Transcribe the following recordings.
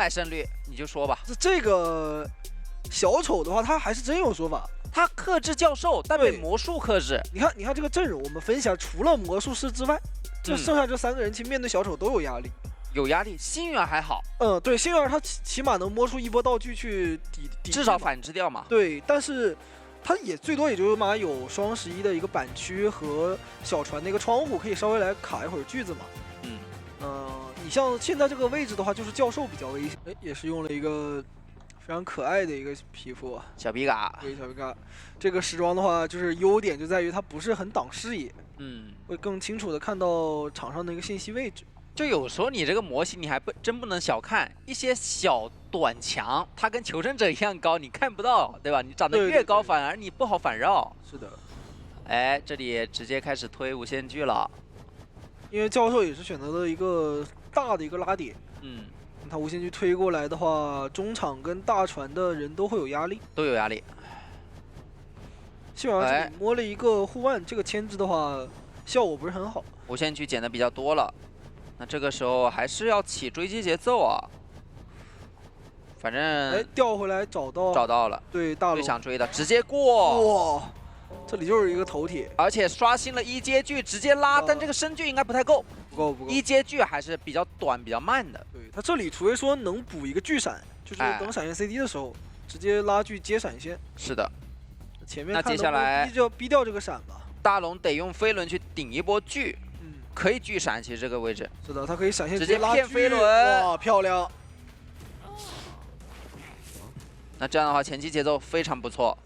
200胜率，你就说吧。这个小丑的话，他还是真有说法。他克制教授，但被魔术克制。你看这个阵容，我们分析一下，除了魔术师之外，这剩下这3个人其实面对小丑都有压力。有压力，幸运儿还好。对，幸运儿他起码能摸出一波道具去抵，至少反制掉嘛。对，但是他也最多也就是嘛有双11的一个板区和小船那个窗户可以稍微来卡一会儿锯子嘛。你像现在这个位置的话，就是教授比较危险。哎，也是用了一个非常可爱的一个皮肤啊，小皮卡。对，小皮卡。这个时装的话，就是优点就在于它不是很挡视野，会更清楚的看到场上的一个信息位置。就有时候你这个模型你还真不能小看一些小短墙，它跟求生者一样高，你看不到，对吧？你长得越高，反而你不好反绕。是的。哎，这里直接开始推无限锯了，因为教授也是选择了一个大的一个拉点。他无限锯推过来的话，中场跟大船的人都会有压力，幸而这里摸了一个护腕，这个牵制的话效果不是很好。无限锯捡的比较多了。那这个时候还是要起追击节奏啊，反正调回来找到了，对，大龙最想追的直接过，哇，这里就是一个头铁，而且刷新了1阶锯直接拉，但这个身距应该不太够，不够，1阶锯还是比较短比较慢的。对，他这里除非说能补一个巨闪，就是等闪现 CD 的时候直接拉锯接闪现。是的，前面那接下来逼掉这个闪吧，大龙得用飞轮去顶一波锯。可以巨闪，其实这个位置是的，它可以闪现直接骗飞轮，哇，漂亮！那这样的话，前期节奏非常不错，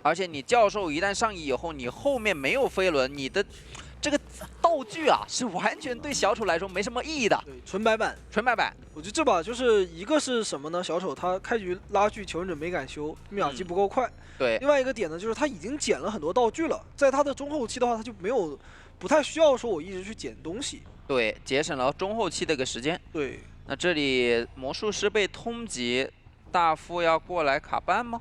而且你教授一旦上移以后，你后面没有飞轮，你的这个道具啊，是完全对小丑来说没什么意义的。对，纯白板。我觉得这把就是一个是什么呢？小丑他开局拉锯，求生者没敢修，密码机不够快。对。另外一个点呢，就是他已经捡了很多道具了，在他的中后期的话，他就不太需要说我一直去捡东西。对，节省了中后期的一个时间。对。那这里魔术师被通缉，大副要过来卡办吗？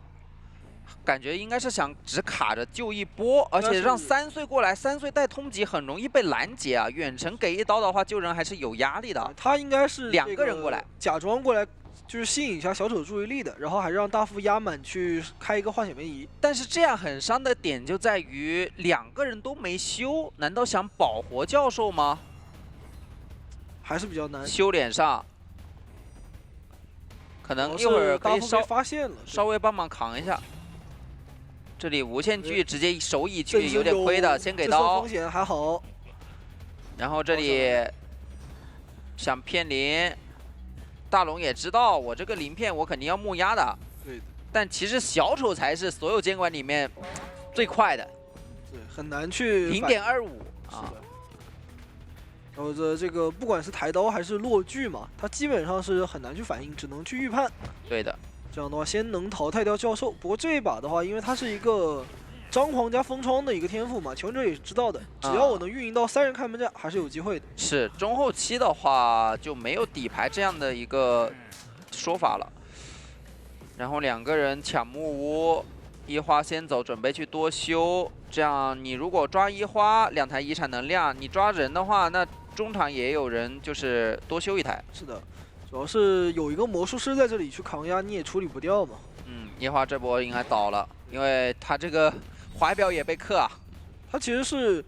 感觉应该是想只卡着救一波，而且让3岁过来，3岁带通缉很容易被拦截啊。远程给一刀的话，救人还是有压力的。他应该是2个人过来，假装过来。就是吸引一下小丑注意力的，然后还是让大副压满去开一个化险为夷。但是这样很伤的点就在于2个人都没修，难道想保活教授吗？还是比较难。修脸上，可能一会儿可以发现了，稍微帮忙扛一下。这里无限锯直接手一锯有点亏的，先给刀。风险还好。然后这里想骗灵。大龙也知道我这个鳞片我肯定要木压的，对的。但其实小丑才是所有监管里面最快的，对，很难去0.25啊。然后这个不管是抬刀还是落锯嘛，它基本上是很难去反应，只能去预判。对的。这样的话，先能淘汰掉教授。不过这一把的话，因为它是一个张狂加封窗的一个天赋嘛，求生者也是知道的，只要我能运营到3人看门战，还是有机会的。是中后期的话就没有底牌这样的一个说法了。然后2个人抢木屋，一花先走，准备去多修。这样你如果抓一花，2台遗产能量，你抓人的话，那中场也有人就是多修1台。是的，主要是有一个魔术师在这里去扛压，你也处理不掉嘛。一花这波应该倒了，因为他这个。怀表也被克啊，他其实是，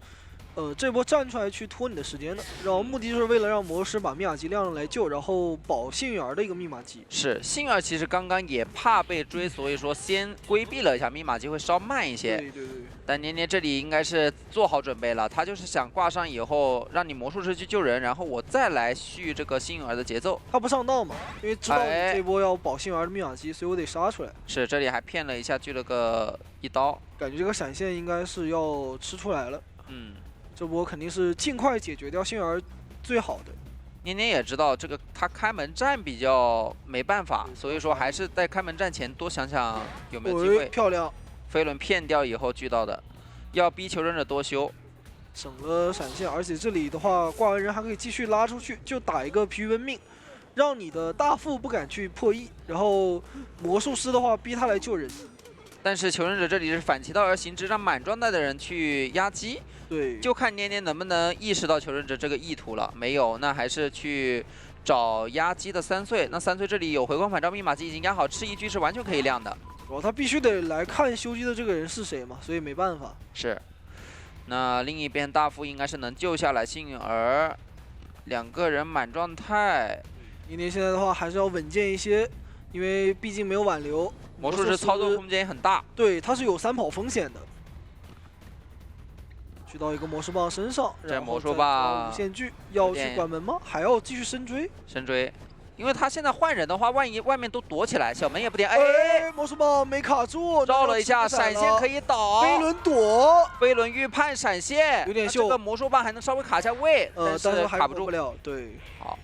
这波站出来去拖你的时间的，然后目的就是为了让魔术师把密码机亮来救，然后保幸运儿的一个密码机。是，幸运儿其实刚刚也怕被追，所以说先规避了一下，密码机会稍慢一些。对。但年年这里应该是做好准备了，他就是想挂上以后让你魔术师去救人，然后我再来续这个幸运儿的节奏。他不上当嘛，因为知道你这波要保幸运儿的密码机，所以我得杀出来。是，这里还骗了一下，锯了个1刀。感觉这个闪现应该是要吃出来了。这波肯定是尽快解决掉幸运儿最好的。年年也知道这个他开门战比较没办法，所以说还是在开门战前多想想有没有机会。漂亮。飞轮骗掉以后锯到的，要逼求生者多修，省了闪现，而且这里的话挂完人还可以继续拉出去，就打一个疲于奔命，让你的大副不敢去破译，然后魔术师的话逼他来救人。但是求生者这里是反其道而行之，让满状态的人去压击。对，就看年年能不能意识到求生者这个意图了。没有，那还是去找压机的3岁。那3岁这里有回光返照密码机已经压好，吃一局是完全可以亮的。他必须得来看修机的这个人是谁嘛，所以没办法。是。那另一边大副应该是能救下来幸运儿，2个人满状态。宁宁现在的话还是要稳健一些，因为毕竟没有挽留。魔术师操作空间也很大，对，他是有3跑风险的。去到一个魔术棒身上，这魔术棒无限锯要去关门吗？还要继续深追？深追。 因为他现在换人的话，万一外面都躲起来，小门也不点。哎，魔术棒没卡住，照了一下，闪现可以倒。飞轮躲，飞轮预判闪现，有点秀。这个魔术棒还能稍微卡一下位，但是卡不住。对，好，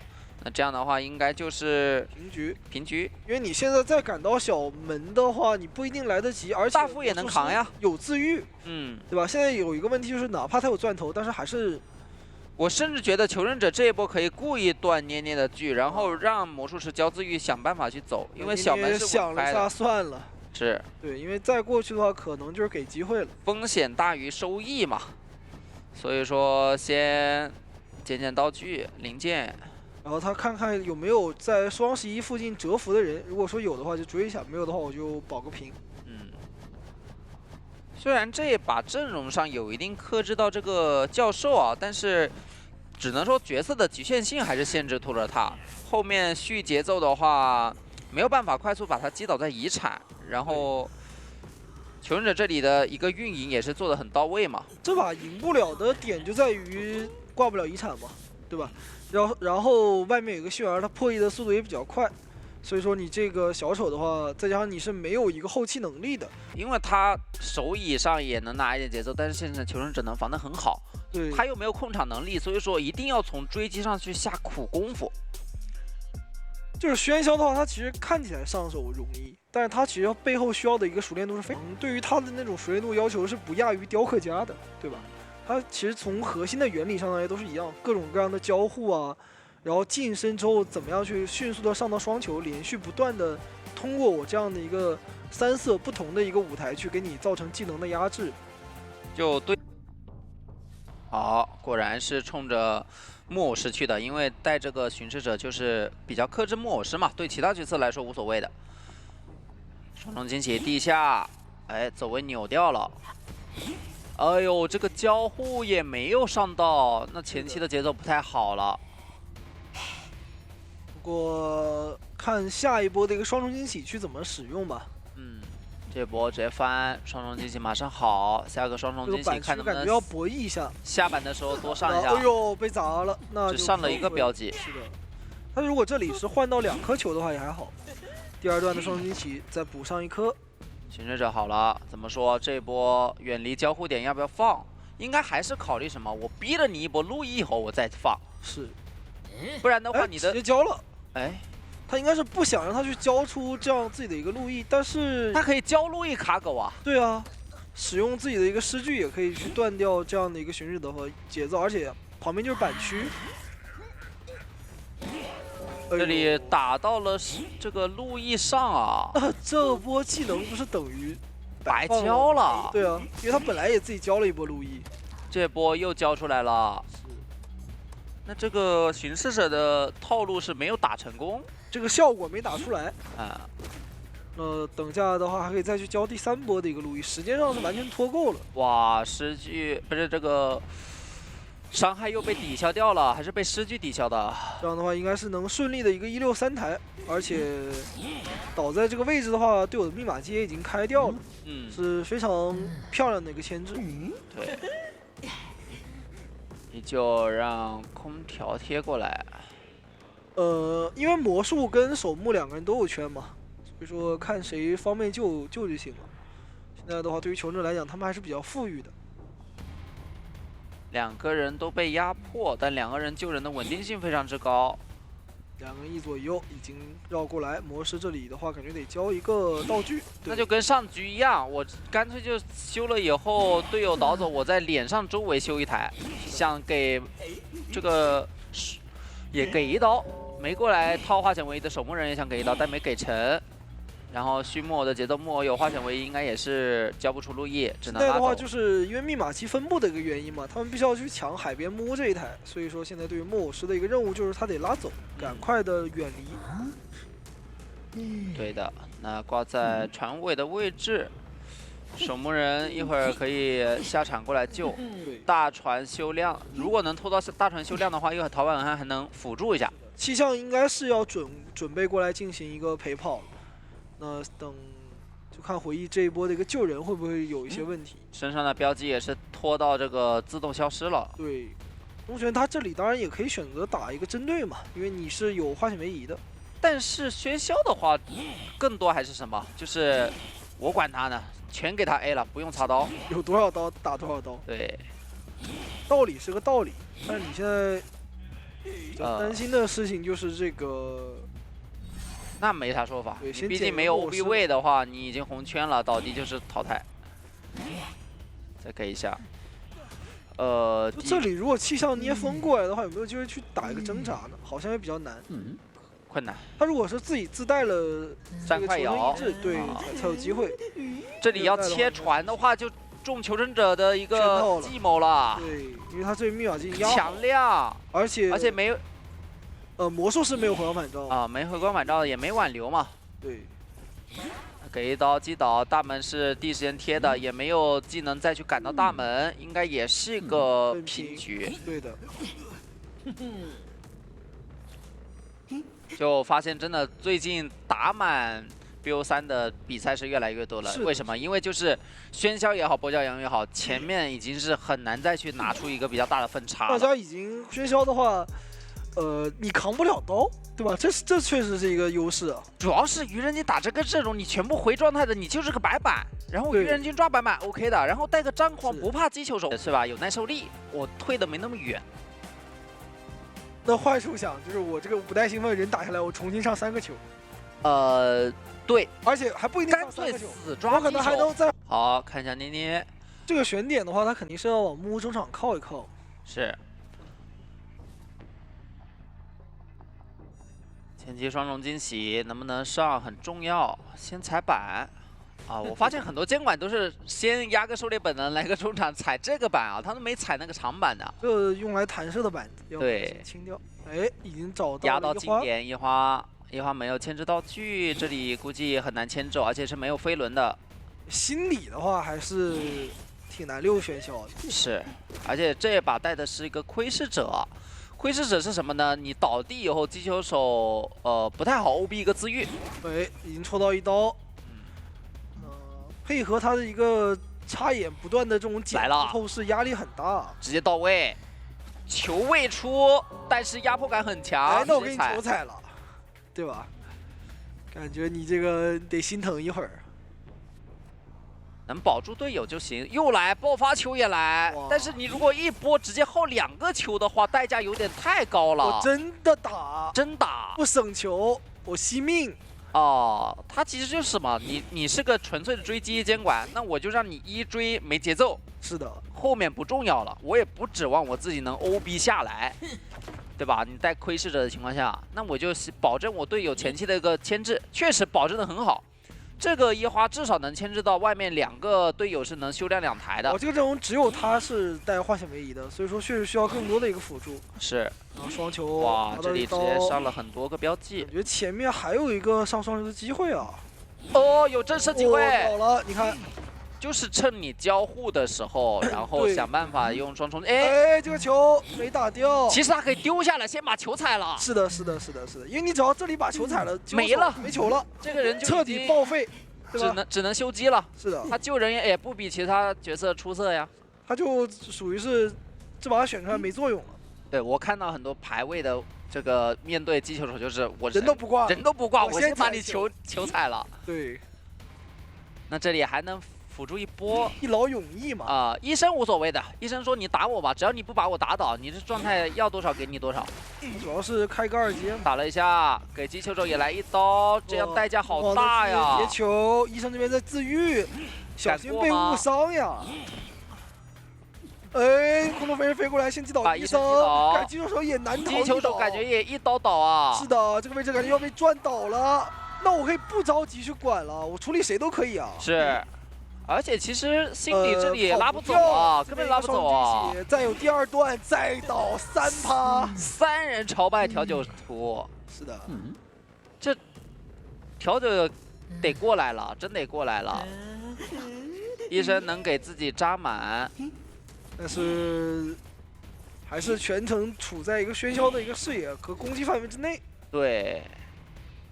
那这样的话应该就是平局。平局，因为你现在再赶到小门的话，你不一定来得及，而且大副也能扛呀，有自愈，对吧？现在有一个问题就是，哪怕他有钻头，但是还是。 我甚至觉得求生者这一波可以故意断捏捏的锯，然后让魔术师交自愈想办法去走，因为小门是想了下算了，是对，因为再过去的话可能就是给机会了，风险大于收益嘛，所以说先捡道具零件，然后他看看有没有在双11附近蛰伏的人，如果说有的话就追一下，没有的话我就保个平。 虽然这把阵容上有一定克制到这个教授啊，但是只能说角色的局限性还是限制住了他。后面续节奏的话，没有办法快速把他击倒在遗产，然后求生者这里的一个运营也是做的很到位嘛。这把赢不了的点就在于挂不了遗产嘛，对吧？然后外面有个血儿，他破译的速度也比较快。 所以说你这个小丑的话，再加上你是没有一个后期能力的，因为他手椅上也能拿一点节奏，但是现在求生者能防得很好，对，他又没有控场能力，所以说一定要从追击上去下苦功夫。就是喧嚣的话，他其实看起来上手容易，但是他其实背后需要的一个熟练度是非常，对于他的那种熟练度要求是不亚于雕刻家的，对吧？他其实从核心的原理上来都是一样，各种各样的交互啊。 然后近身之后，怎么样去迅速的上到双球，连续不断的通过我这样的一个3色不同的一个舞台去给你造成技能的压制，就对。好，果然是冲着木偶师去的，因为带这个巡视者就是比较克制木偶师嘛，对其他角色来说无所谓的。双重惊喜地下，哎，走位扭掉了。哎呦，这个交互也没有上到，那前期的节奏不太好了。 不过看下一波的一个双重惊喜去怎么使用吧。这波直接翻双重惊喜马上好，下个双重惊喜看能不能要博弈一下，下板的时候多上一下。哎呦，被砸了，那只上了一个标记。是的，他如果这里是换到2颗球的话也还好。第2段的双重惊喜再补上1颗。巡视者好了，怎么说这波远离交互点要不要放？应该还是考虑什么？我逼了你一波路易以后我再放。是，不然的话你的直接交了。 哎，他应该是不想让他去交出这样自己的一个路易，但是他可以交路易卡狗啊。对啊，使用自己的一个诗句也可以去断掉这样的一个巡视的和节奏，而且旁边就是板区。这里打到了这个路易上啊，这波技能不是等于白交了？对啊，因为他本来也自己交了一波路易，这波又交出来了。 那这个巡视者的套路是没有打成功，这个效果没打出来啊。等下的话还可以再去交第3波的一个路易，时间上是完全脱够了。哇，诗句不是这个伤害又被抵消掉了，还是被诗句抵消的？这样的话应该是能顺利的一个163台，而且倒在这个位置的话，队友的密码机也已经开掉了，是非常漂亮的一个牵制。对。 你就让空调贴过来。因为魔术跟守墓2个人都有圈嘛，所以说看谁方便救就行了。现在的话，对于求生者来讲，他们还是比较富裕的。 2个人都被压迫，但2个人救人的稳定性非常之高。 2个人一左一右已经绕过来，魔师这里的话感觉得交一个道具，那就跟上局一样，我干脆就修了以后队友倒走，我在脸上周围修一台，想给这个也给一刀，没过来套化险为夷的守墓人也想给一刀，但没给成。然后续木偶的节奏，木偶有化险为夷，应该也是交不出路易，只能拉走。现在的话，就是因为密码机分布的一个原因嘛，他们必须要去抢海边木屋这一台，所以说现在对于木偶师的一个任务就是他得拉走，赶快的远离。对的，那挂在船尾的位置，守墓人一会儿可以下场过来救。大船修亮，如果能拖到大船修亮的话，一会儿陶婉汉还能辅助一下。气象应该是要准备过来进行一个陪跑。那等就看回忆这一波的一个救人会不会有一些问题。身上的标记也是拖到这个自动消失了。对，龙泉他这里当然也可以选择打一个针对嘛，因为你是有化险为夷的。但是喧嚣的话，更多还是什么？就是我管他呢，全给他 A 了，不用插刀，有多少刀打多少刀。对，道理是个道理，但是你现在比较担心的事情就是这个。那没啥说法，你毕竟没有 OB 位的话，你已经红圈了，倒地就是淘汰。再给一下，这里如果气象捏风过来的话，有没有机会去打一个挣扎呢？好像也比较难，困难。他如果是自己自带了3块摇，对，才有机会。这里要切船的话，就中求生者的一个计谋了。对，因为他这密码机压强亮，而且没有。魔术师没有回光返照啊，没回光返照，也没挽留嘛。对，给一刀击倒，大门是第一时间贴的，也没有技能再去赶到大门，应该也是个平局。对的。就发现真的最近打满 BO3 的比赛是越来越多了，为什么？因为就是喧嚣也好，跛脚羊也好，前面已经是很难再去拿出一个比较大的分差了。大家已经喧嚣的话。你扛不了刀，对吧？这确实是一个优势啊。主要是愚人金打这个阵容，你全部回状态的，你就是个白板。然后愚人金抓白板 OK 的，然后带个张狂不怕击球手是吧？有耐受力，我退的没那么远。那坏处想就是我这个不带兴奋人打下来，我重新上3个球。对，而且还不一定干脆死抓，我可能还能再好看一下捏捏。这个选点的话，他肯定是要往木屋中场靠一靠。是。前期双重惊喜能不能上很重要，先踩板啊！我发现很多监管都是先压个狩猎本能，来个中场踩这个板啊，他们没踩那个长板的。这用来弹射的板子，对，清掉。哎，已经找到压到经典一花没有牵制道具，这里估计很难牵走，而且是没有飞轮的。心理的话还是挺难溜喧嚣的。是，而且这把带的是一个窥视者。窥视者是什么呢？你倒地以后，击球手不太好 OB 一个自愈。哎，已经抽到一刀。配合他的一个插眼不断的这种减透视，压力很大。直接到位，球未出，但是压迫感很强。哎，那我给你球踩了，对吧？感觉你这个得心疼一会儿。能保住队友就行，又来爆发球也来，但是你如果一波直接耗2个球的话，代价有点太高了。我真的打，真打，不省球，我惜命。哦，他其实就是什么，你是个纯粹的追击监管，那我就让你一追没节奏。是的，后面不重要了，我也不指望我自己能 OB 下来，对吧？你带窥视者的情况下，那我就保证我队友前期的一个牵制，确实保证的很好。这个一花至少能牵制到外面2个队友是能修亮2台的。我这个阵容只有他是带化险为夷的，所以说确实需要更多的一个辅助。是，然后双球，哇，这里直接上了很多个标记，感觉前面还有一个上双球的机会啊。哦，有震慑机会。好了，你看。就是趁你交互的时候，然后想办法用双重。哎，这个球没打掉。其实他可以丢下来，先把球踩了。是的，因为你只要这里把球踩了，没了，没球了，这个人就彻底报废，对吧？只能修机了。是的，他救人也不比其他角色出色呀。他就属于是这把选出来没作用了。对，我看到很多排位的这个面对击球手，就是我人都不挂，我先把你球踩了。对，那这里还能辅助一波，一劳永逸嘛。医生无所谓的，医生说你打我吧，只要你不把我打倒，你这状态要多少给你多少。主要是开个2阶，打了一下，给击球手也来一刀，这样代价好大呀。截球，医生这边在自愈，小心被误伤呀。哎，空中飞人飞过来，先击倒医生，击球手也难逃。击球手感觉也一刀倒啊。是的，这个位置感觉要被转倒了。那我可以不着急去管了，我处理谁都可以啊。是，而且其实心里这里拉不走啊，根本拉不走啊。再有第2段，再倒3趴，3人朝拜调酒图。是的，这调酒得过来了，真得过来了。医生能给自己扎满，但是还是全程处在一个喧嚣的一个视野和攻击范围之内。对，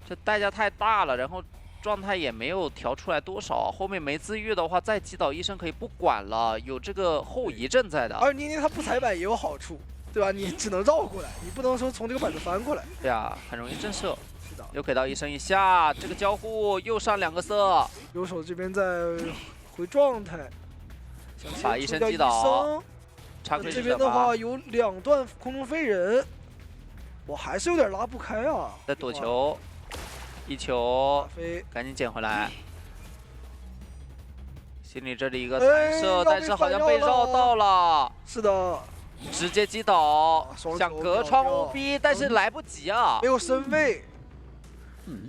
这代价太大了，然后状态也没有调出来多少。后面没自愈的话，再击倒医生可以不管了，有这个后遗症在的。而捏捏他不踩板也有好处，对吧？你只能绕过来，你不能说从这个板子翻过来。对啊，很容易震慑。是的，又给到医生一下，这个交互又上2个色。右手这边在回状态，把医生击倒。这边的话有2段空中飞人，我还是有点拉不开啊。在躲球，一球飞，赶紧捡回来。心里这里一个弹射，但是好像被绕到了。是的，直接击倒，想隔窗 OB， 但是来不及啊，没有身位。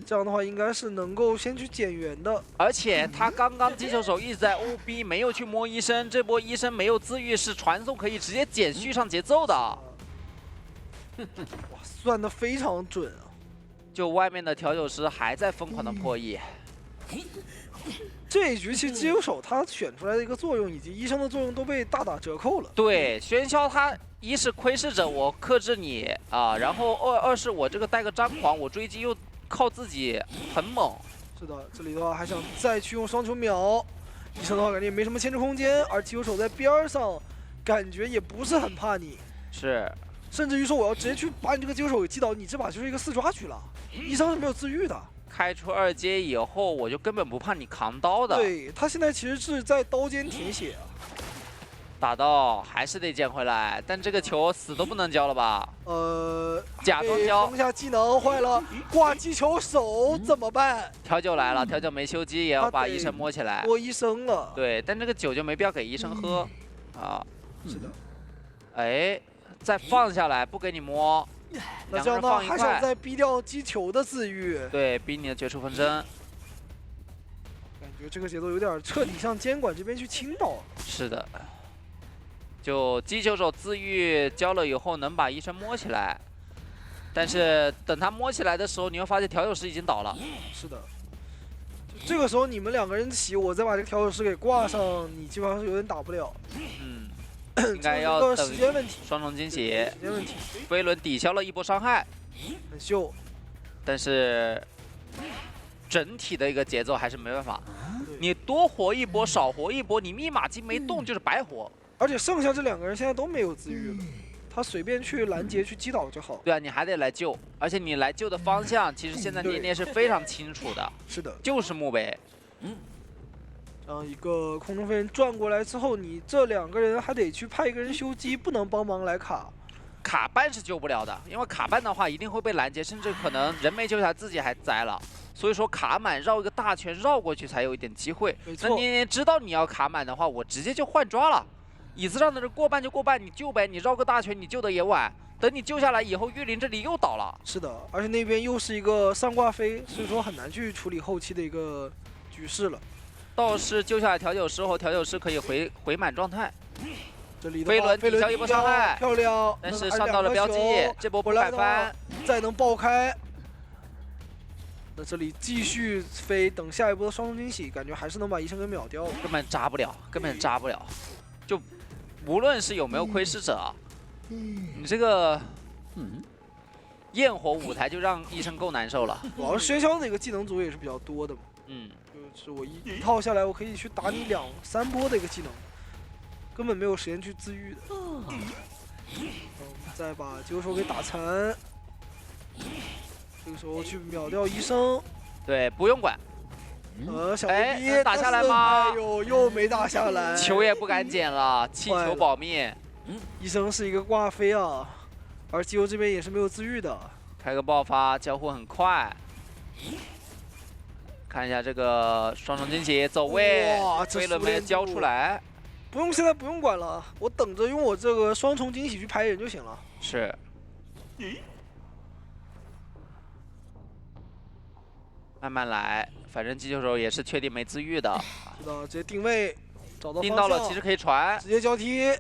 这样的话应该是能够先去减员的，而且他刚刚击球手一直在 OB， 没有去摸医生，这波医生没有自愈，是传送可以直接减续上节奏的。哇，算得非常准啊！就外面的调酒师还在疯狂的破译。这一局其实机油手他选出来的一个作用以及医生的作用都被大打折扣了。对，喧嚣他一是窥视者，我克制你啊，然后二是我这个带个张狂，我追击又靠自己很猛。是的，这里的话还想再去用双球秒，医生的话感觉也没什么牵制空间，而机油手在边上感觉也不是很怕你，是，甚至于说我要直接去把你这个机油手给击倒，你这把就是一个4抓局了，医生是没有自愈的。开出2阶以后，我就根本不怕你扛刀的。对，他现在其实是在刀尖舔血啊。打到还是得捡回来，但这个球死都不能交了吧？假装交。放下技能坏了，挂击球手怎么办？调酒来了，调酒没修机也要把医生摸起来。摸医生了。对，但这个酒就没必要给医生喝啊。是的。哎，再放下来，不给你摸。那这样的话还想再逼掉击球的自愈。对，逼你的绝处逢生。感觉这个节奏有点彻底向监管这边去倾倒。是的。就击球手自愈交了以后，能把医生摸起来，但是等他摸起来的时候，你会发现调酒师已经倒了。是的，这个时候你们2个人起，我再把这个调酒师给挂上，你基本上是有点打不了。应该要等时间问题，双重惊喜，时间问题。飞轮抵消了一波伤害，很秀，但是整体的一个节奏还是没办法。你多活一波，少活一波，你密码机没动就是白活。而且剩下这2个人现在都没有自愈了，他随便去拦截去击倒就好。对啊，你还得来救，而且你来救的方向，其实现在捏捏是非常清楚的。是的，就是墓碑。这样一个空中飞人转过来之后，你这2个人还得去派一个人修机，不能帮忙来卡。卡半是救不了的，因为卡半的话一定会被拦截，甚至可能人没救下来自己还栽了。所以说卡满绕一个大圈绕过去才有一点机会。没错。那捏捏知道你要卡满的话，我直接就换抓了。椅子上的人过半就过半，你救呗，你绕个大圈，你救的也晚。等你救下来以后，玉林这里又倒了。是的，而且那边又是一个上挂飞，所以说很难去处理后期的一个局势了。倒是救下来调酒师后，调酒师可以回满状态。这里飞轮抵消一波伤害，漂亮。但是上到了标记，这波不敢翻，再能爆开。那这里继续飞，等下一波的双重惊喜，感觉还是能把医生给秒掉。根本扎不了，根本扎不了。就无论是有没有窥视者，你这个焰火舞台就让医生够难受了。主要是喧嚣那个技能组也是比较多的嘛。就是我一套下来，我可以去打你2、3波的一个技能，根本没有时间去自愈的。再把击球手给打残，这个时候去秒掉医生。对，不用管。小逼打下来吗？哎呦，又没打下来。球也不敢捡了，气球保命。医生是一个挂飞啊，而机油这边也是没有自愈的。开个爆发，交互很快。看一下这个双重惊喜走位，飞轮没交出来。不用，现在不用管了，我等着用我这个双重惊喜去拍人就行了。是。慢慢来，反正击球手也是确定没自愈的。是的，直接定位，找到方向。定到了，其实可以传，直接交替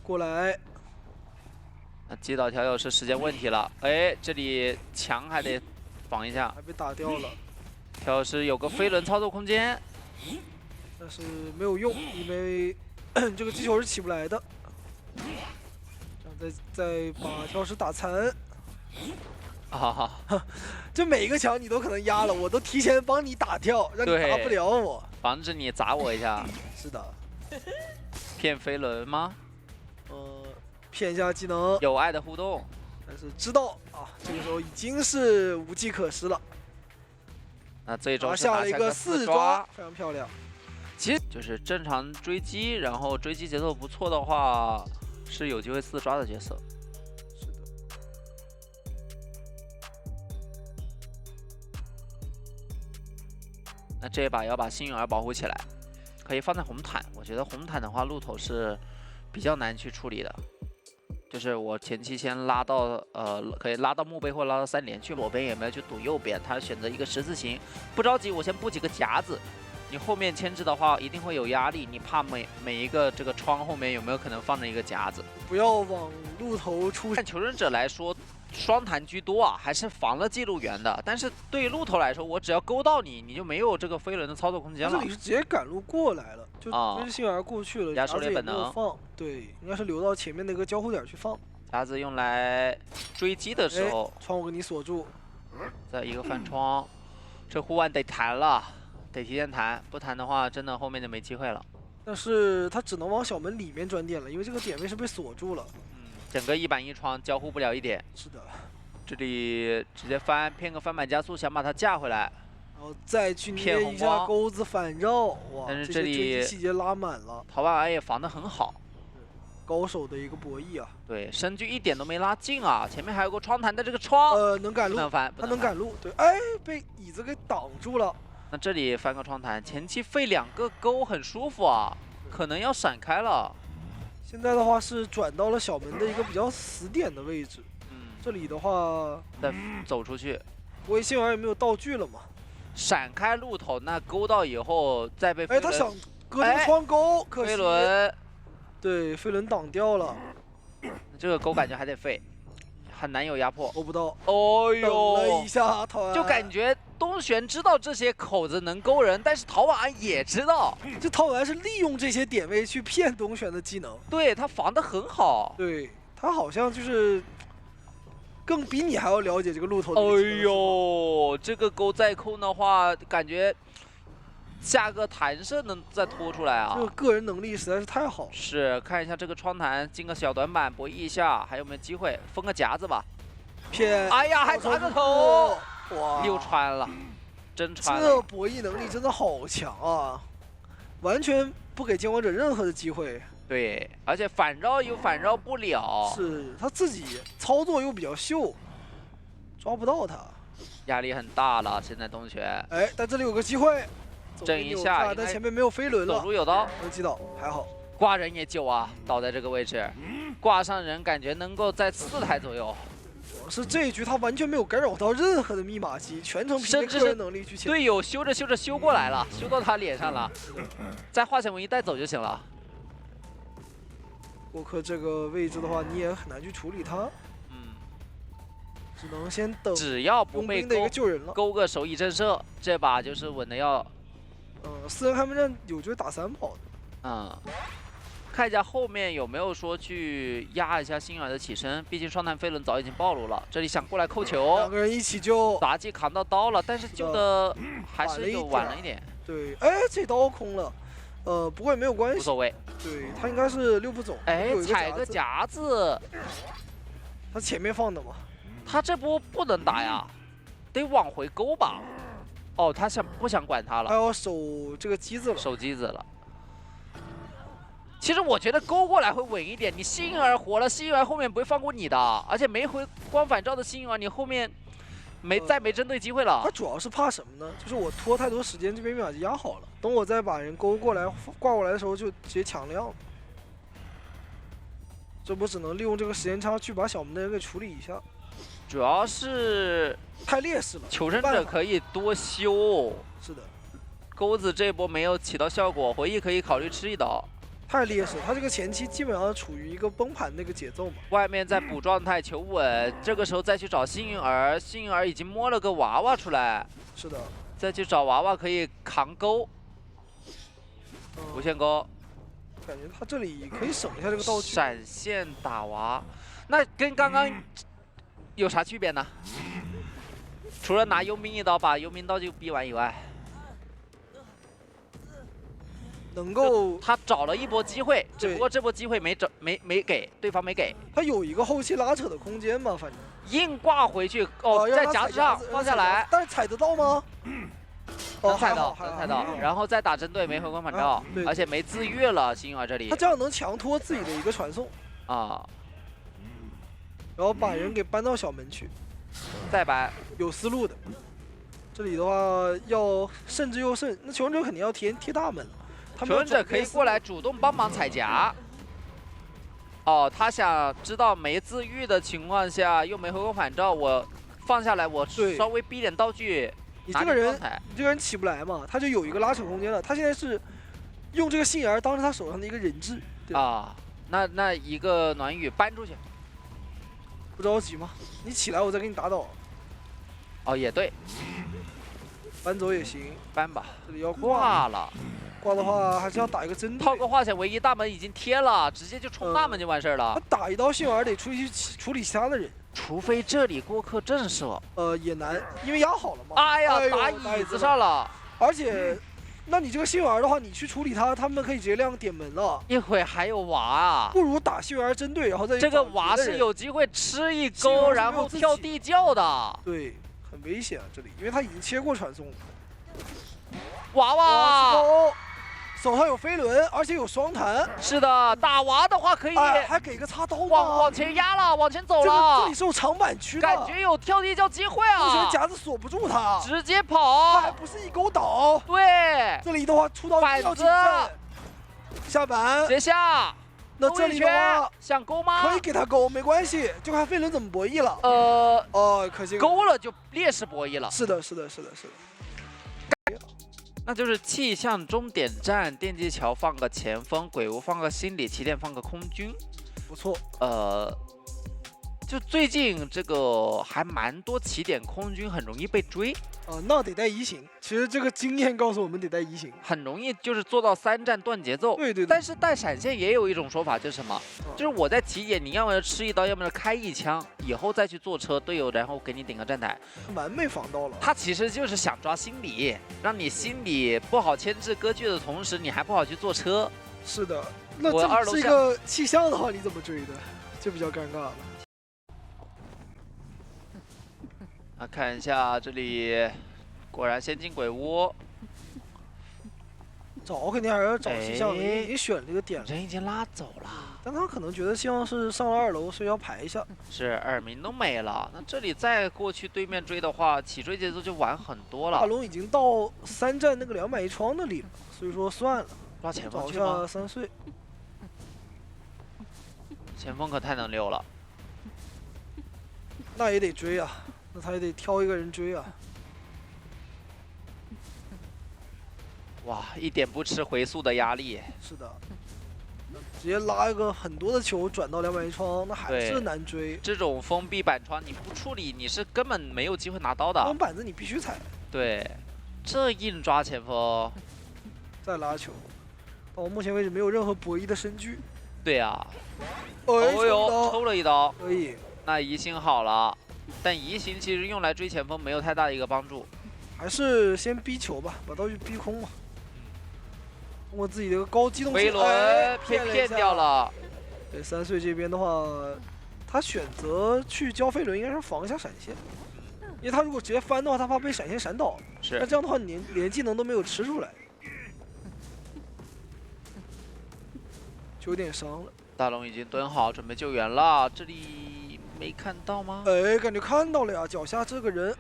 过来。那击倒调友是时间问题了。哎，这里墙还得防一下，还被打掉了。调友是有个飞轮操作空间，但是没有用，因为这个击球是起不来的。这样再把调师打残。啊，这每一个墙你都可能压了，我都提前帮你打跳，让你打不了我，防止你砸我一下。是的。骗飞轮吗？骗一下技能。有爱的互动。但是知道啊，这个时候已经是无计可施了。那最终是下了一个4抓，非常漂亮。其实就是正常追击，然后追击节奏不错的话，是有机会4抓的角色。是的。那这一把要把幸运儿保护起来，可以放在红毯。我觉得红毯的话，路头是比较难去处理的。就是我前期先拉到可以拉到墓碑或拉到3连去，左边也没有去堵右边，他选择一个十字形，不着急，我先布几个夹子。你后面牵制的话，一定会有压力，你怕每一个这个窗后面有没有可能放着一个夹子？不要往路头出。看求生者来说，双弹居多啊，还是防了记录员的。但是对于路头来说，我只要勾到你，你就没有这个飞轮的操作空间了。这里是直接赶路过来了，就追幸而过去了，压狩猎本能放，对，应该是留到前面那个交互点去放。夹子用来追击的时候，窗户给你锁住，再一个翻窗，这护腕得弹了。得提前弹，不弹的话，真的后面就没机会了。但是他只能往小门里面转点了，因为这个点位是被锁住了。整个1板1窗交互不了一点。是的。这里直接骗个翻板加速，想把它架回来，然后再去捏一下钩子反绕，哇！但是这里细节拉满了。陶万安也防得很好，高手的一个博弈啊。对，身距一点都没拉近啊，前面还有个窗弹的这个窗，能赶路，不能翻，他能赶路，对，哎，被椅子给挡住了。那这里翻个窗弹，前期费2个钩很舒服啊，可能要闪开了。现在的话是转到了小门的一个比较死点的位置。这里的话再走出去。不过幸而也没有道具了嘛。闪开路头，那勾到以后再被飞轮。哎，他想割这个窗钩，可惜。飞轮，对，飞轮挡掉了。这个钩感觉还得费，很难有压迫。勾不到。哦呦，等了一下，陶安就感觉东玄知道这些口子能勾人，但是陶晚安也知道，这陶晚安是利用这些点位去骗东玄的技能。对他防得很好。对他好像就是更比你还要了解这个路头的。哎呦，这个钩再控的话，感觉下个弹射能再拖出来啊！这个个人能力实在是太好了。是，看一下这个窗弹进个小短板博弈一下，还有没有机会封个夹子吧？骗！哎呀，还砸个头！哇，又穿了，真穿了。这博弈能力真的好强啊，完全不给监管者任何的机会。对，而且反绕又反绕不了。是他自己操作又比较秀，抓不到他，压力很大了。现在东玄，哎，但这里有个机会，整一下，但前面没有飞轮了。走路有刀，能击倒，还好。挂人也救啊，倒在这个位置，挂上人感觉能够在4台左右。是这一局他完全没有干扰到任何的密码机，全程凭借个人能力去切。队友修着修着修过来了，修到他脸上了，再化险为夷带走就行了。沃克这个位置的话，你也很难去处理他。只能先等。只要不被勾个手椅震慑，这把就是稳的要。4人开门战有机会打3跑的。看一下后面有没有说去压一下星儿的起身，毕竟双弹飞轮早已经暴露了。这里想过来扣球，2个人一起救，杂技扛到刀了，但是救的还是就晚了一点。对，哎，这刀空了，不过也没有关系，无所谓。对他应该是6步走，哎，踩个夹子，他前面放的嘛，他这波不能打呀，得往回勾吧。哦，他不想管他了，他要守这个机子了，守机子了。其实我觉得勾过来会稳一点，你幸儿活了，幸儿后面不会放过你的，而且没回光反照的幸儿，你后面再没针对机会了。他主要是怕什么呢？就是我拖太多时间，这边密码机压好了，等我再把人勾过来挂过来的时候就直接强亮了。这不只能利用这个时间差去把小门的人给处理一下。主要是太劣势了。求生者可以多修。是的，钩子这波没有起到效果，回忆可以考虑吃一刀。太劣势，他这个前期基本上处于一个崩盘的一个节奏嘛。外面在补状态求稳，这个时候再去找幸运儿，幸运儿已经摸了个娃娃出来。是的，再去找娃娃可以扛钩，无限钩。感觉他这里可以省一下这个道具。闪现打娃，那跟刚刚有啥区别呢？除了拿佣兵一刀把佣兵道具逼完以外，能够他找了一波机会，只不过这波机会没给对方没给。他有一个后期拉扯的空间嘛，反正硬挂回去哦，在夹子上放下来，但是踩得到吗？能踩到，能踩到，然后再打针对，没回光返照，而且没自愈了。幸运儿这里，他这样能强拖自己的一个传送啊，然后把人给搬到小门去，再搬有思路的。这里的话要慎之又慎，那求生者肯定要贴大门了。求生者可以过来主动帮忙踩夹。哦，他想知道没自愈的情况下，又没回光返照，我放下来，我稍微逼点道具。你这个人起不来嘛，他就有一个拉扯空间了。他现在是用这个杏儿当成他手上的一个人质啊。那一个暖雨搬出去，不着急嘛，你起来我再给你打倒。哦，也对，搬走也行，搬吧。这里要挂了，挂的话还是要打一个针对。套个化险为夷，大门已经贴了，直接就冲大门就完事儿了。他打一刀杏儿得出去处理其他的人。除非这里过客震慑，也难，因为压好了嘛。哎呀，打椅子上了。而且，那你这个幸运儿的话，你去处理他，他们可以直接亮点门了。一会还有娃啊，不如打幸运儿针对，然后再这个娃是有机会吃一钩，然后跳地窖的。对，很危险啊这里，因为他已经切过传送了。娃娃。手上有飞轮，而且有双弹。是的，打娃的话可以，还给个插刀往前压了，往前走了。这里是有长板区的，感觉有跳地窖机会啊！目前夹子锁不住他，直接跑。他还不是一勾倒。对，这里的话出刀板子下板，直接下。那这里的话想勾吗？可以给他勾，没关系，就看飞轮怎么博弈了。可惜勾了就劣势博弈了。是的。那就是气象终点站，电击桥放个前锋，鬼屋放个心理，起点放个空军，不错。就最近这个还蛮多起点空军很容易被追。那得带移形。其实这个经验告诉我们得带移形，很容易就是做到3战断节奏。对。但是带闪现也有一种说法，就是什么？就是我在起点，你要么吃一刀，要么开一枪，以后再去坐车，队友然后给你顶个站台，完美防到了。他其实就是想抓心理，让你心里不好牵制割据的同时，你还不好去坐车。是的。那这是一个气象的话，你怎么追的？就比较尴尬了。看一下这里，果然先进鬼屋。找肯定还是要找气象的，已经选了这个点了。人已经拉走了，但他可能觉得希望是上了2楼，所以要排一下。是耳鸣都没了，那这里再过去对面追的话，起追节奏就晚很多了。大龙已经到3站那个2买1窗那里了，所以说算了。抓前锋去吗？找一下3岁。前锋可太能溜了。那也得追啊。那他也得挑一个人追啊！哇，一点不吃回速的压力。是的，直接拉一个很多的球转到2买1窗，那还是难追。这种封闭板窗你不处理，你是根本没有机会拿刀的。这种板子你必须踩。对，这硬抓前锋，再拉球，到目前为止没有任何博弈的身具。对啊。哦呦，抽了一刀。可以。那移形好了。但移形其实用来追前锋没有太大的一个帮助，还是先逼球吧，把道具逼空嘛。通过自己的一个高机动性，飞轮骗掉了。对，3岁这边的话，他选择去交飞轮，应该是防一下闪现，因为他如果直接翻的话，他怕被闪现闪倒。是。那这样的话，连技能都没有吃出来，就有点伤了。大龙已经蹲好，准备救援了，这里。没看到吗？感觉看到了呀，脚下这个人，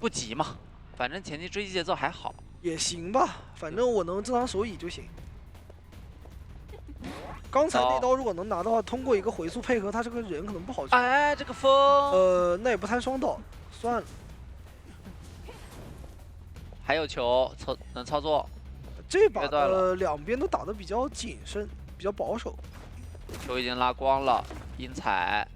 不急嘛，反正前期追击节奏还好，也行吧，反正我能正常手椅就行。刚才那刀如果能拿的话，通过一个回速配合，他这个人可能不好救。哎，这个风，那也不贪双刀，算了。还有球能操作。这把两边都打得比较谨慎，比较保守。球已经拉光了，英彩，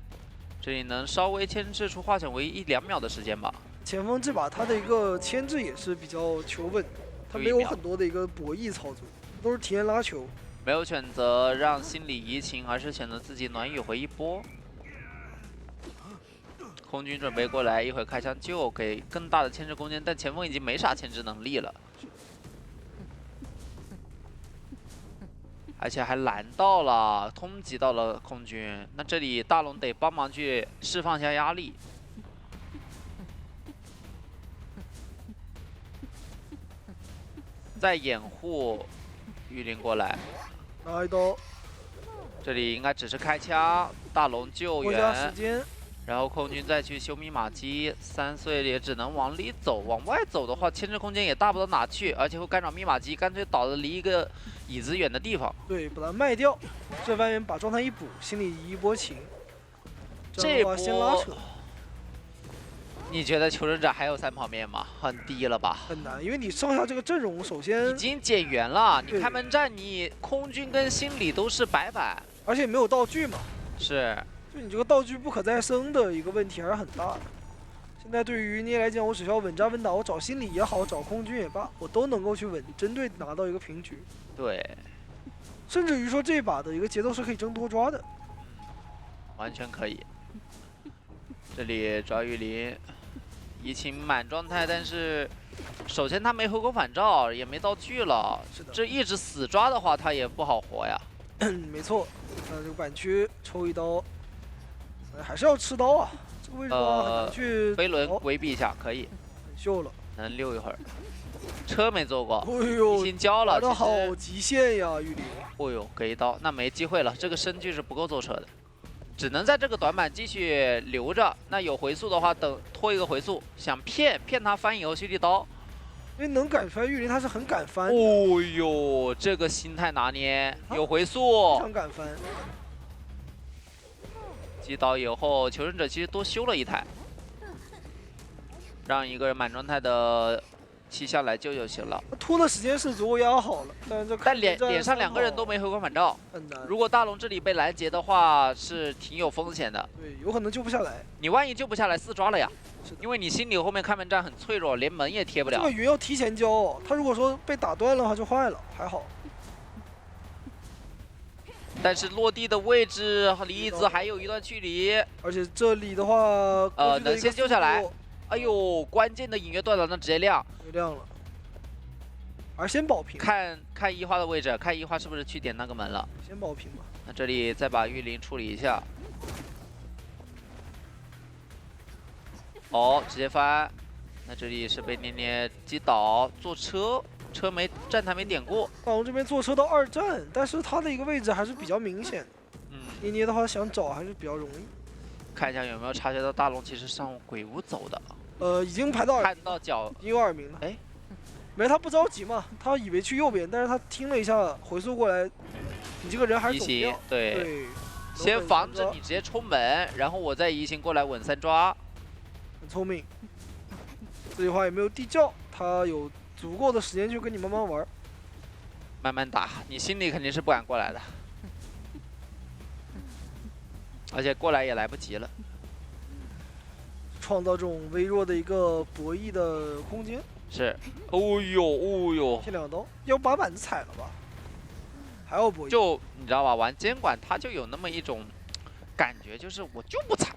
这里能稍微牵制出华晨唯1-2秒的时间吧。前锋这把他的一个牵制也是比较求稳，他没有很多的一个博弈操作，都是提前拉球。没有选择让心理移情，而是选择自己暖雨回一波。空军准备过来，一会儿开枪救，给更大的牵制空间，但前锋已经没啥牵制能力了。 而且还拦到了，通缉到了空军。那这里大龙得帮忙去释放一下压力。再掩护玉林过来，拿一刀。这里应该只是开枪，大龙救援，然后空军再去修密码机。3岁也只能往里走，往外走的话，牵制空间也大不到哪去，而且会干扰密码机，干脆倒的离一个 椅子远的地方，对，把它卖掉。这外面把状态一补，心里一波情。这波先拉扯。你觉得求生者还有3跑面吗？很低了吧？很难，因为你上下这个阵容，首先已经减员了。你开门战，你空军跟心理都是白板，而且没有道具嘛。是。就你这个道具不可再生的一个问题还是很大的。现在对于捏来讲，我只需要稳扎稳打，我找心理也好，找空军也罢，我都能够去针对拿到一个平局。 对，甚至于说这把的一个节奏是可以争多抓的，完全可以。这里抓玉林，移情满状态，但是首先他没回光返照，也没道具了。是的，这一直死抓的话，他也不好活呀。没错，那这个板区抽一刀，还是要吃刀啊。这个位置的话很难去。飞轮规避一下可以。很秀了，能溜一会儿。 车没做过，哎呦，已经交了，打得好极限呀，玉林。哦呦，给一刀，那没机会了，这个身距是不够坐车的，只能在这个短板继续留着。那有回速的话，等拖一个回速，想骗他翻以后蓄力刀，因为能赶出来玉林他是很敢翻。哦呦，这个心态拿捏，有回速，非常敢翻。击倒以后，求生者其实多修了一台，让一个人满状态的 气象来救就行了。拖的时间是足够压好了，但脸上2个人都没回光返照，很难。如果大龙这里被拦截的话，是挺有风险的。对，有可能救不下来。你万一救不下来，4抓了呀。因为你心里后面开门战很脆弱，连门也贴不了。这个云要提前交，他如果说被打断了的话就坏了，还好。但是落地的位置和离椅子还有一段距离，而且这里的话，能先救下来。 哎呦，关键的隐约断了，那直接亮，亮了。而先保平，看一花的位置，看一花是不是去点那个门了？先保平吧。那这里再把玉林处理一下。哦，直接翻。那这里是被捏捏击倒，坐车，车没站台没点过。大龙这边坐车到2站，但是他的一个位置还是比较明显的。捏捏的话想找还是比较容易。 看一下有没有察觉到大龙其实上鬼屋走的。已经排到看到脚，已经有耳鸣了。哎，没，他不着急嘛，他以为去右边，但是他听了一下，回速过来，你这个人还是走不掉。对，先防止你直接冲门，然后我再移形过来稳3抓。很聪明。这句话也没有地窖，他有足够的时间去跟你慢慢玩，慢慢打，你心里肯定是不敢过来的。 而且过来也来不及了，创造这种微弱的一个博弈的空间。是，哦呦哦呦，骗2刀，要把板子踩了吧？还要博弈？就你知道吧，玩监管他就有那么一种感觉，就是我就不踩，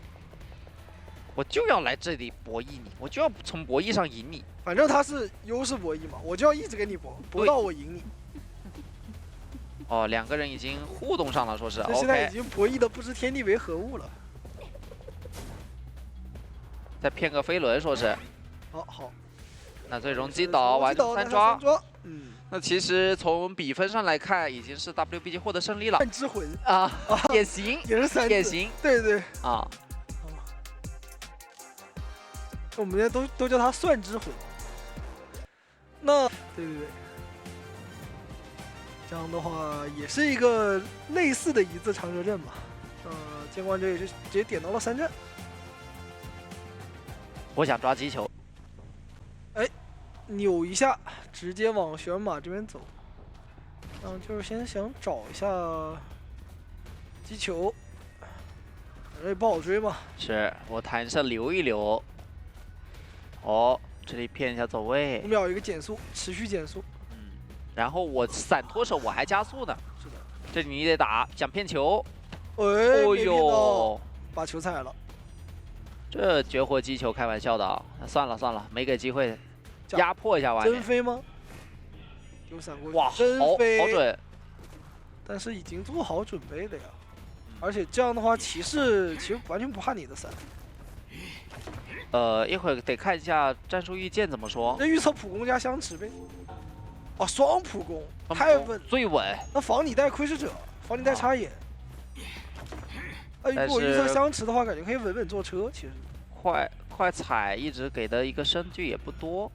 我就要来这里博弈你，我就要从博弈上赢你。反正他是优势博弈嘛，我就要一直跟你博到我赢你。 哦，2个人已经互动上了，说是。现在已经博弈的不知天地为何物了。再骗个飞轮，说是。好。那最终击倒完成3抓。那其实从比分上来看，已经是 WBG 获得胜利了。算之魂啊，也行，也是3次，也行。对对。啊。我们现在都叫他算之魂。那对。这样的话也是一个类似的一字长蛇阵嘛。监管者也是直接点到了3阵。我想抓击球。哎，扭一下，直接往玄马这边走。就是先想找一下击球，反正也不好追嘛。是我弹射留一留。哦，这里骗一下走位。5秒一个减速，持续减速。然后我闪脱手我还加速呢。是的。这里你得打，想骗球。哦呦，把球踩了。这绝活击球，开玩笑的啊！算了算了，没给机会，压迫一下外面。真飞吗？有闪过去。哇，真飞，好准！但是已经做好准备了呀。而且这样的话，骑士其实完全不怕你的伞。一会儿得看一下战术预见怎么说。那预测普攻加相持呗。哦，双普攻，太稳，最稳。那防你带窥视者，防你带插眼。如果预测相持的话，感觉可以稳稳坐车。其实快踩一直给的一个声距也不多，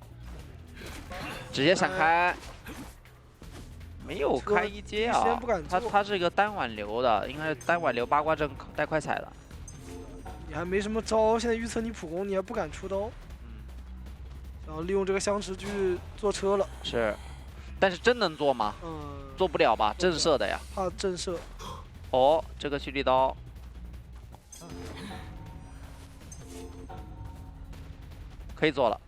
直接闪开，没有开一阶啊。他是一个单挽留的，应该是单挽留八卦阵带快踩的。你还没什么招，现在预测你普攻，你还不敢出刀。然后利用这个相持去坐车了。是，但是真能做吗？做不了吧，震慑的呀。怕震慑。哦，这个蓄力刀。可以做了，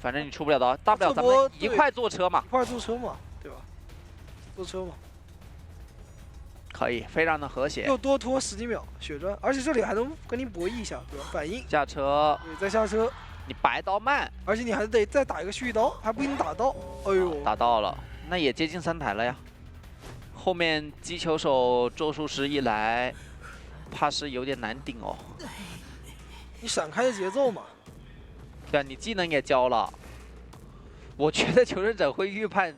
反正你出不了刀，大不了咱们一块坐车嘛，一块坐车嘛，对吧？坐车嘛，可以，非常的和谐。又多拖10几秒血赚，而且这里还能跟你博弈一下，对吧？反应下车，对，再下车，你白刀慢，而且你还得再打一个蓄力刀，还不一定打到。哎呦，打到了，那也接近3台了呀。后面击球手咒术师一来，怕是有点难顶哦。你闪开的节奏嘛。对啊，你技能也交了，我觉得求生者会预判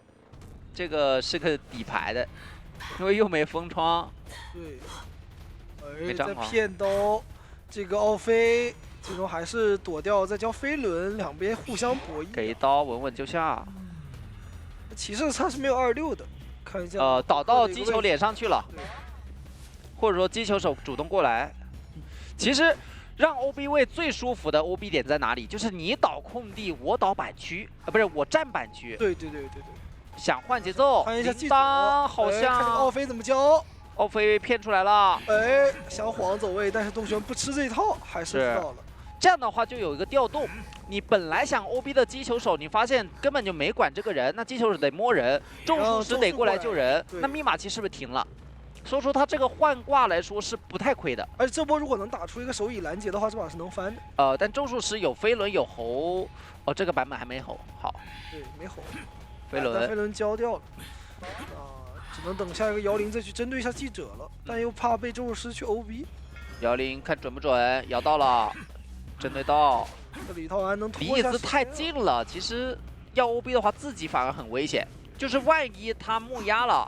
这个是个底牌的，因为又没封窗。对，再骗刀，这个奥飞最终还是躲掉，再交飞轮，两边互相博弈。给一刀稳稳就下。骑士他是没有26的，看一下。导到击球脸上去了，或者说击球手主动过来，其实。让 OB 位最舒服的 OB 点在哪里？就是你倒空地，我倒板区，不是我占板区。对。想换节奏，看一下铃铛好像看奥飞怎么教。奥飞骗出来了。想晃走位，但是东玄不吃这一套，还是知道了。这样的话就有一个调动，你本来想 OB 的击球手，你发现根本就没管这个人，那击球手得摸人，咒术师得过来救人，那密码器是不是停了？所以说他这个换挂来说是不太亏的，而且这波如果能打出一个手椅拦截的话，这把是能翻的。但咒术师有飞轮有猴，这个版本还没猴，好，对，没猴，飞轮交掉了，只能等下一个摇铃再去针对一下记者了，但又怕被咒术师去 OB。摇铃看准不准，摇到了，针对到。这里套完能拖离子太近了，其实要 OB 的话自己反而很危险，就是万一他木压了，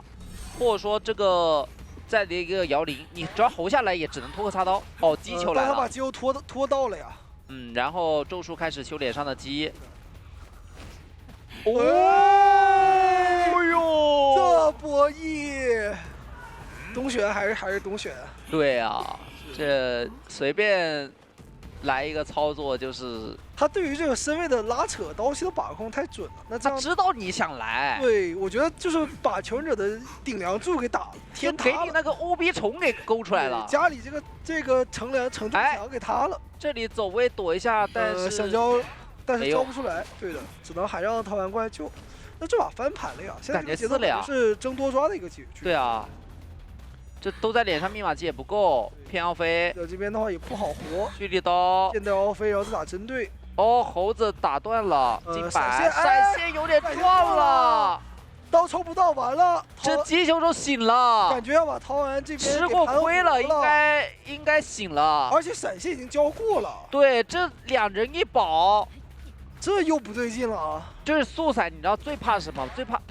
或者说这个。再的一个摇铃，你只要猴下来也只能拖个擦刀。击球来了，他把击球拖到了呀。然后咒术开始修脸上的击。呦，这博弈，东玄还是东玄。对啊，这随便来一个操作就是。他对于这个身位的拉扯、刀系的把控太准了，那这样他知道你想来。对，我觉得就是把求生者的顶梁柱给打了，天塌了，给你那个 OB 虫给勾出来了。家里这个城梁承重墙给塌了。这里走位躲一下，但是想交，但是交不出来。对的，只能还让逃完过来救。那这把翻盘了呀，现在这个节奏是争多抓的一个局。对啊，这都在脸上，密码机也不够，骗奥飞。这边的话也不好活。蓄力刀，现在奥飞，然后再打针对。猴子打断了，金白闪现有点撞了，刀抽不到，完了，这击球手醒了，感觉要把陶完这边吃过亏了，应该醒了，而且闪现已经交过了，对，这2人一保，这又不对劲了啊！就是速闪，你知道最怕什么？最怕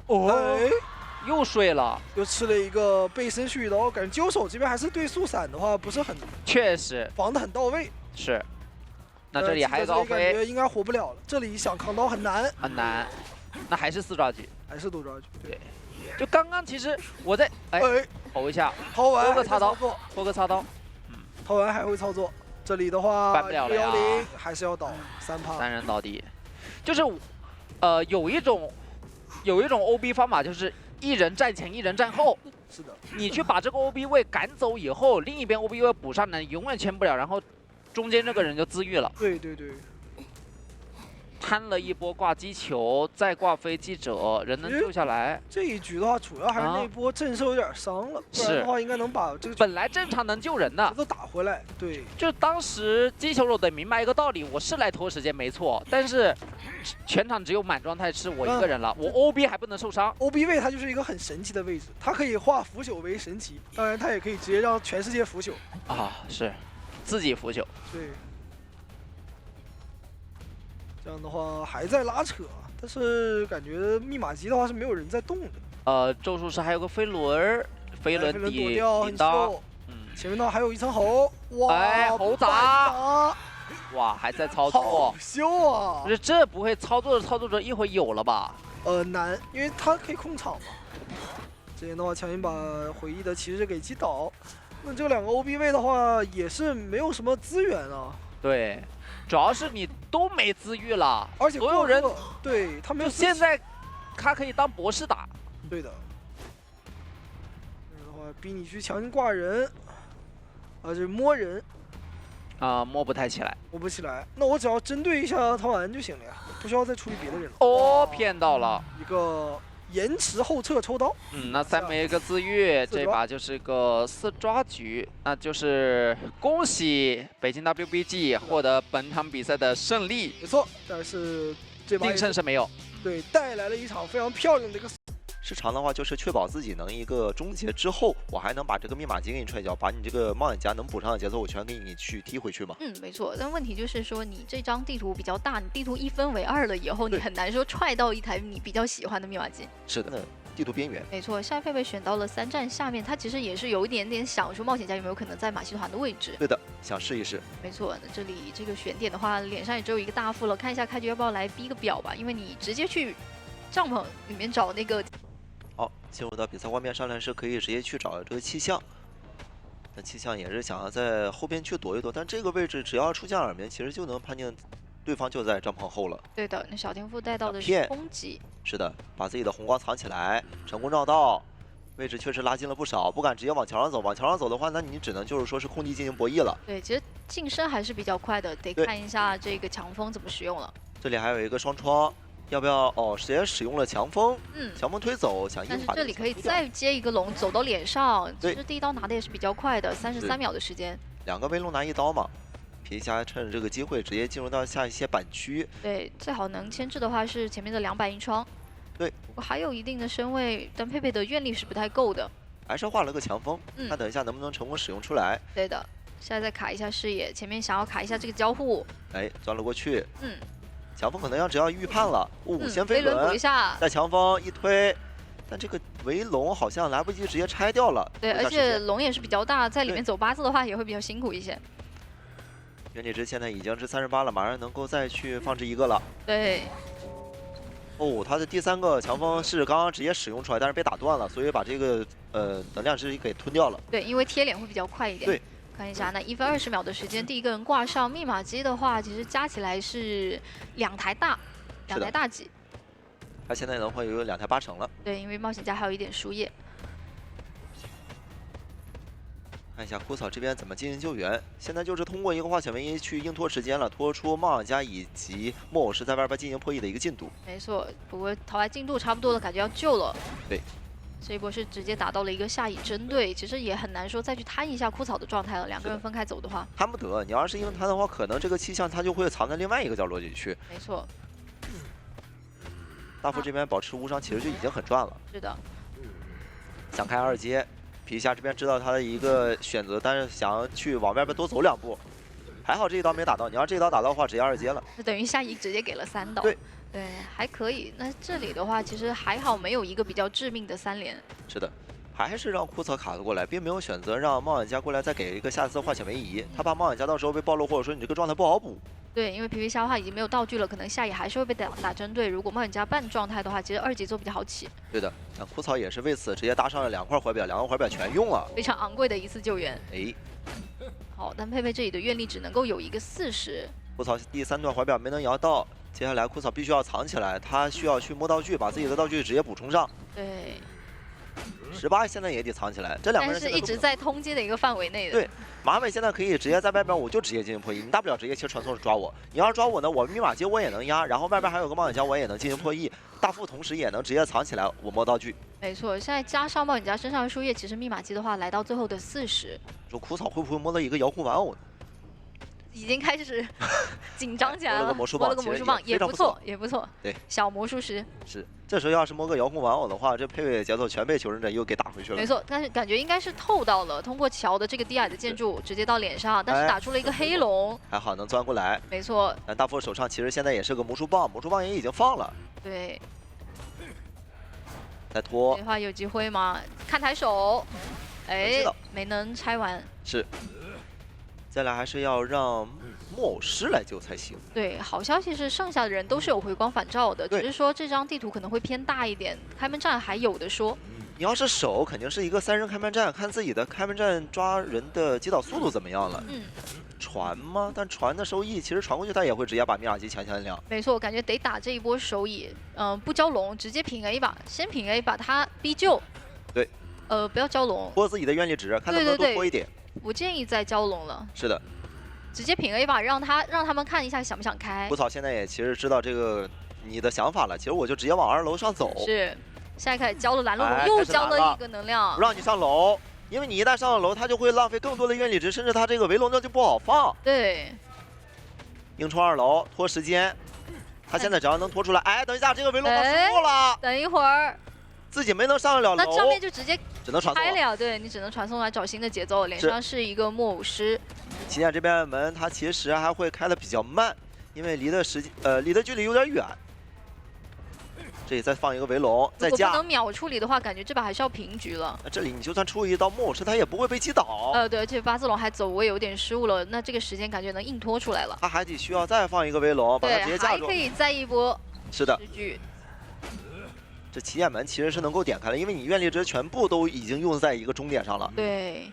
又睡了，又吃了一个背身蓄刀，感觉揪手这边还是对速闪的话不是很，确实防得很到位，是。那这里还有一个奥飞，感觉应该活不了了。这里想扛刀很难，很难。那还是4抓举，还是多抓举。对，就刚刚其实我在投一下，掏完拖个插刀，拖个插刀，掏完还会操作。这里的话，办不了了呀110还是要倒3趴，3人倒地，就是有一种 OB 方法，就是一人站前，一人站后。是的，你去把这个 OB 位赶走以后，另一边 OB 位补上来，永远签不了，然后中间这个人就自愈了。对对对。 摊了一波挂机球，再挂飞机者，人能救下来。这一局的话，主要还是那波震慑有点伤了，不然的话应该能把这个本来正常能救人的都打回来。对，就当时机球手得明白一个道理，我是来拖时间没错，但是全场只有满状态是我一个人了，我 OB 还不能受伤。OB 位它就是一个很神奇的位置，它可以化腐朽为神奇，当然它也可以直接让全世界腐朽。啊，是，自己腐朽。对。 这样的话还在拉扯，但是感觉密码机的话是没有人在动的。咒术师还有个飞轮，飞轮躲掉很秀。前面呢还有一层猴，哇，猴砸，哇，还在操作，好秀啊！不是这不会操作的操作者一会有了吧？难，因为他可以控场嘛。这边的话强行把回忆的骑士给击倒，那这两个 OB 位的话也是没有什么资源啊。对。 主要是你都没自愈了，而且所有人对他没有。现在他可以当博士打，对的。这样的话逼你去强行挂人，这摸人，摸不太起来，摸不起来。那我只要针对一下陶然就行了呀，不需要再处理别的人了。哦，骗到了一个延迟后撤抽刀。那3枚一个自愈，这把就是个4抓局，那就是恭喜北京 WBG 获得本场比赛的胜利。没错，但是这把定胜是没有，对，带来了一场非常漂亮的一个。 时长的话，就是确保自己能一个终结之后，我还能把这个密码机给你踹脚，把你这个冒险家能补上的节奏，我全给你去踢回去嘛。没错。但问题就是说，你这张地图比较大，你地图1分为2了以后，你很难说踹到一台你比较喜欢的密码机。是的，地图边缘。没错，现在佩佩选到了3站下面，他其实也是有一点点想说，冒险家有没有可能在马戏团的位置？对的，想试一试。没错，那这里这个选点的话，脸上也只有一个大副了，看一下开局要不要来逼个表吧，因为你直接去帐篷里面找那个。 好，进入到比赛画面上来是可以直接去找这个气象。那气象也是想要在后边去躲一躲，但这个位置只要出现耳鸣，其实就能判定对方就在帐篷后了。对的，那小天赋带到的是攻击。是的，把自己的红光藏起来，成功绕道，位置确实拉近了不少，不敢直接往桥上走。往桥上走的话，那你只能就是说是空地进行博弈了。对，其实近身还是比较快的，得看一下这个强风怎么使用了。这里还有一个双窗。 要不要直接使用了强风？强风推走，想硬把。但是这里可以再接一个龙走到脸上，其实第一刀拿的也是比较快的，33秒的时间。2个威龙拿1刀嘛，皮虾趁着这个机会直接进入到下一些板区。对，最好能牵制的话是前面的200银窗。对，不过还有一定的身位，但佩佩的愿力是不太够的。还是画了个强风，看等一下能不能成功使用出来。对的，现在再卡一下视野，前面想要卡一下这个交互。钻了过去。强风可能只要预判了，先飞轮补一下，再强风一推，但这个围龙好像来不及直接拆掉了。对，而且龙也是比较大，在里面走8字的话也会比较辛苦一些。原理值现在已经是38了，马上能够再去放置一个了。对。他的第3个强风是刚刚直接使用出来，但是被打断了，所以把这个能量值给吞掉了。对，因为贴脸会比较快一点。对。 看一下，那1分20秒的时间，第一个人挂上密码机的话，其实加起来是2台大几。他现在的话有2台8成了。对，因为冒险家还有一点输液。看一下枯草这边怎么进行救援。现在就是通过一个化险为夷去硬拖时间了，拖出冒险家以及木偶师在外边进行破译的一个进度。没错，不过逃来进度差不多了，感觉要救了。对。 这一波是直接打到了一个下乙针对，其实也很难说再去摊一下枯草的状态了。2个人分开走的话，摊不得。你要是硬摊的话，可能这个气象它就会藏在另外一个角落里去。没错。大副这边保持无伤，其实就已经很赚了。是的。想开2阶，皮虾这边知道他的一个选择，但是想要去往外边多走2步。还好这一刀没打到，你要这一刀打到的话，直接2阶了。那等于下乙直接给了3刀。对。 对，还可以。那这里的话，其实还好，没有一个比较致命的3连。是的，还是让枯草卡了过来，并没有选择让冒险家过来再给一个下次化险为夷。他怕冒险家到时候被暴露，或者说你这个状态不好补。对，因为皮皮虾的话已经没有道具了，可能下野还是会被打针对。如果冒险家半状态的话，其实2节奏比较好起。对的，像枯草也是为此直接搭上了2块怀表，2个怀表全用了，非常昂贵的一次救援。哎，好，但佩佩这里的愿力只能够有一个40。枯草第3段怀表没能摇到，接下来枯草必须要藏起来，他需要去摸道具，把自己的道具直接补充上。对。 18现在也得藏起来，这2个人但是一直在通缉的一个范围内的。对，马美现在可以直接在外边，我就直接进行破译，你大不了直接切传送抓我，你要是抓我呢，我密码接我也能压，然后外边还有个冒险家我也能进行破译，大副同时也能直接藏起来，我摸道具。没错，现在加上冒险家身上的树叶，其实密码机的话来到最后的40。说枯草会不会摸到一个遥控玩偶呢？已经开始紧张起来了，摸了个魔术棒，也不错，也不错。对，小魔术师是。这时候要是摸个遥控玩偶的话，这配位节奏全被求生者又给打回去了。没错，但是感觉应该是透到了，通过桥的这个低矮的建筑直接到脸上，但是打出了一个黑龙，还好能钻过来。没错。但大副手上其实现在也是个魔术棒，魔术棒也已经放了。对。再拖。这话有机会吗？看抬手，哎，没能拆完。是。接下来还是要让木偶师来救才行。对，好消息是剩下的人都是有回光返照的，只是说这张地图可能会偏大一点，开门战还有的说。你要是守，肯定是一个3人开门战，看自己的开门战抓人的击倒速度怎么样了。传吗？但传的收益，其实传过去他也会直接把密码机强亮。没错，我感觉得打这一波手蚁，不交龙，直接平 A 吧，先平 A 把他逼救。对。不要交龙。拖自己的愿力值，看能不能多拖一点。不建议再交龙了。是的。直接平 A 吧，让他们看一下想不想开。枯草现在也其实知道这个你的想法了，其实我就直接往2楼上走。是，现在开始交了拦路龙，又交了一个能量。不让你上楼，因为你一旦上了楼，他就会浪费更多的愿力值，甚至他这个围龙就不好放。对。硬冲2楼拖时间，他现在只要能拖出来，哎，等一下，这个围龙失误了。等一会儿。自己没能上得了楼，那上面就直接只能传送了，对你只能传送来找新的节奏。脸上是一个木偶师。起点这边的门，它其实还会开的比较慢，因为离的距离有点远。这里再放一个围龙，再加。如果不能秒处理的话，感觉这把还是要平局了。这里你就算出一刀木偶师，他也不会被击倒。对，而且八字龙还走位有点失误了，那这个时间感觉能硬拖出来了。他还得需要再放一个围龙，把它直接架住。还可以再一波。是的。这起点门其实是能够点开的，因为你愿力值全部都已经用在一个终点上了。对。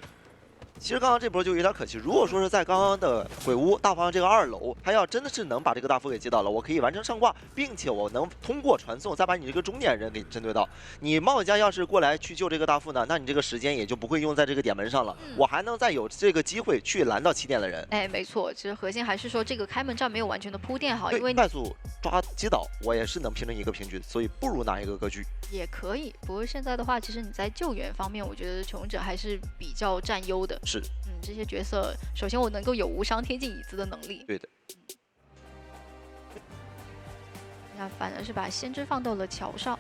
其实刚刚这波就有点可惜，如果说是在刚刚的鬼屋大方向这个2楼，他要真的是能把这个大副给击倒了，我可以完成上挂，并且我能通过传送再把你这个终点人给针对到。你冒险家要是过来去救这个大副呢，那你这个时间也就不会用在这个点门上了，我还能再有这个机会去拦到起点的人。哎，没错，其实核心还是说这个开门战没有完全的铺垫好，因为快速抓击倒我也是能拼成一个平局，所以不如拿一个割据也可以。不过现在的话，其实你在救援方面，我觉得求生者还是比较占优的。是。这些角色，首先我能够有无伤贴近椅子的能力。对的。那反而是把先知放到了桥上。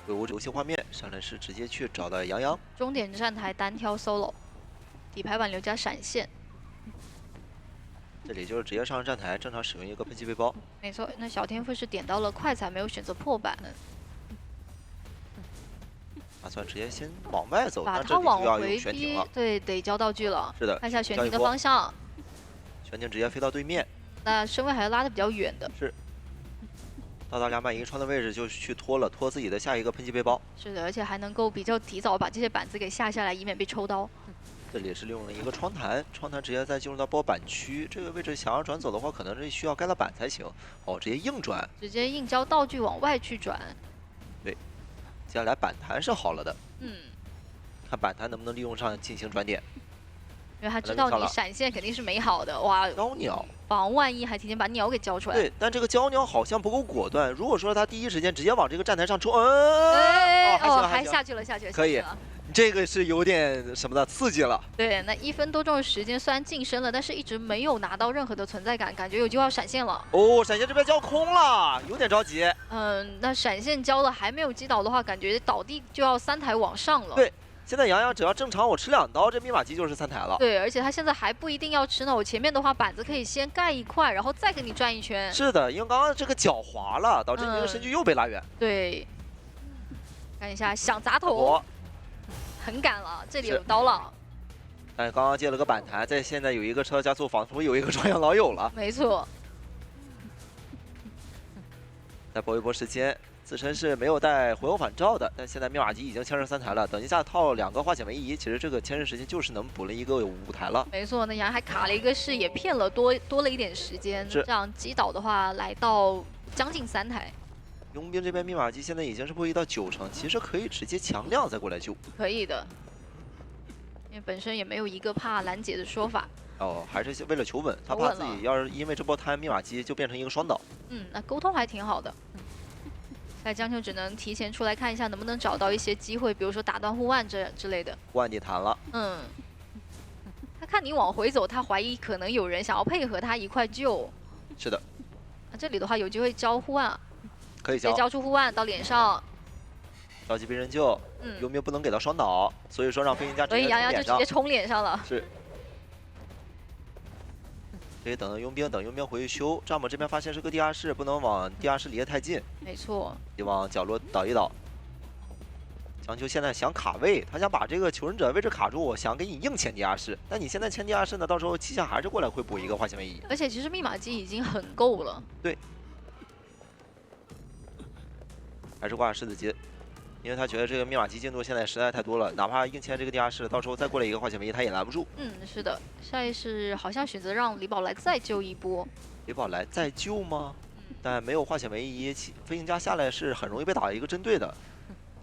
鬼屋游戏画面上来是直接去找到杨洋。终点站台单挑 solo， 底牌挽留加闪现。这里就是直接上站台，正常使用一个喷气背包。没错，那小天赋是点到了快彩，没有选择破板。打算直接先往外走，把他往回逼，对，得交道具了。是的，看一下悬停的方向。悬停直接飞到对面。那身位还要拉的比较远的。是。到达201窗的位置就去拖自己的下一个喷气背包。是的，而且还能够比较提早把这些板子给下下来，以免被抽刀。这里是利用了一个窗台直接再进入到包板区这个位置，想要转走的话，可能是需要盖到板才行。哦，直接硬转。直接硬交道具往外去转。对。接下来板弹是好了的，看板弹能不能利用上进行转点，因为他知道你闪现肯定是没好的，哇！交鸟防万一还提前把鸟给交出来。对，但这个交鸟好像不够果断。如果说他第一时间直接往这个站台上冲，还下去了，可以，这个是有点什么的刺激了。对，那1分多钟的时间虽然晋升了，但是一直没有拿到任何的存在感，感觉有机会要闪现了。哦，闪现这边交空了，有点着急。那闪现交了还没有击倒的话，感觉倒地就要3台往上了。对，现在杨洋只要正常我吃2刀，这密码机就是3台了。对，而且他现在还不一定要吃呢，我前面的话板子可以先盖一块，然后再给你转一圈。是的，因为刚刚这个脚滑了，导致你这个身距又被拉远。对，看一下想砸头。很赶了，这里有刀了。但刚刚接了个反弹，在现在有一个车加速，仿佛有一个壮阳老友了。没错。再搏一搏时间，自身是没有带回欧反照的，但现在密码机已经牵制3台了，等一下套2个化险为夷，其实这个牵制时间就是能补了一个5台了。没错，那杨还卡了一个视野，骗了多了一点时间，这样击倒的话来到将近3台。佣兵这边密码机现在已经是破译到9成，其实可以直接强亮再过来救。可以的。 因为本身也没有一个怕拦截的说法。哦，还是为了求稳，他怕自己要是因为这波摊密码机就变成一个双倒。那沟通还挺好的。那江秋只能提前出来看一下能不能找到一些机会，比如说打断护腕之类的。护腕地弹了。他看你往回走，他怀疑可能有人想要配合他一块救。是的。那这里的话有机会交护腕，可以交。直接交出护腕到脸上。 着急被人救，佣兵不能给到双倒，所以说让飞行家直接所以杨洋就直接冲脸上了。是，可以等佣兵回去修。丈姆这边发现是个地下室，不能往地下室离得太近。没错，得往角落倒一倒。江秋现在想卡位，他想把这个求生者位置卡住，我想给你硬牵地下室。那你现在牵地下室呢？到时候气象还是过来会补一个化险为夷。而且其实密码机已经很够了。对，还是挂狮子机。 因为他觉得这个密码机进度现在实在太多了，哪怕硬牵这个地下室，到时候再过来一个化险为夷，他也拦不住。是的，下一世好像选择让李宝来再救一波。李宝来再救吗？但没有化险为夷，飞行家下来是很容易被打一个针对的。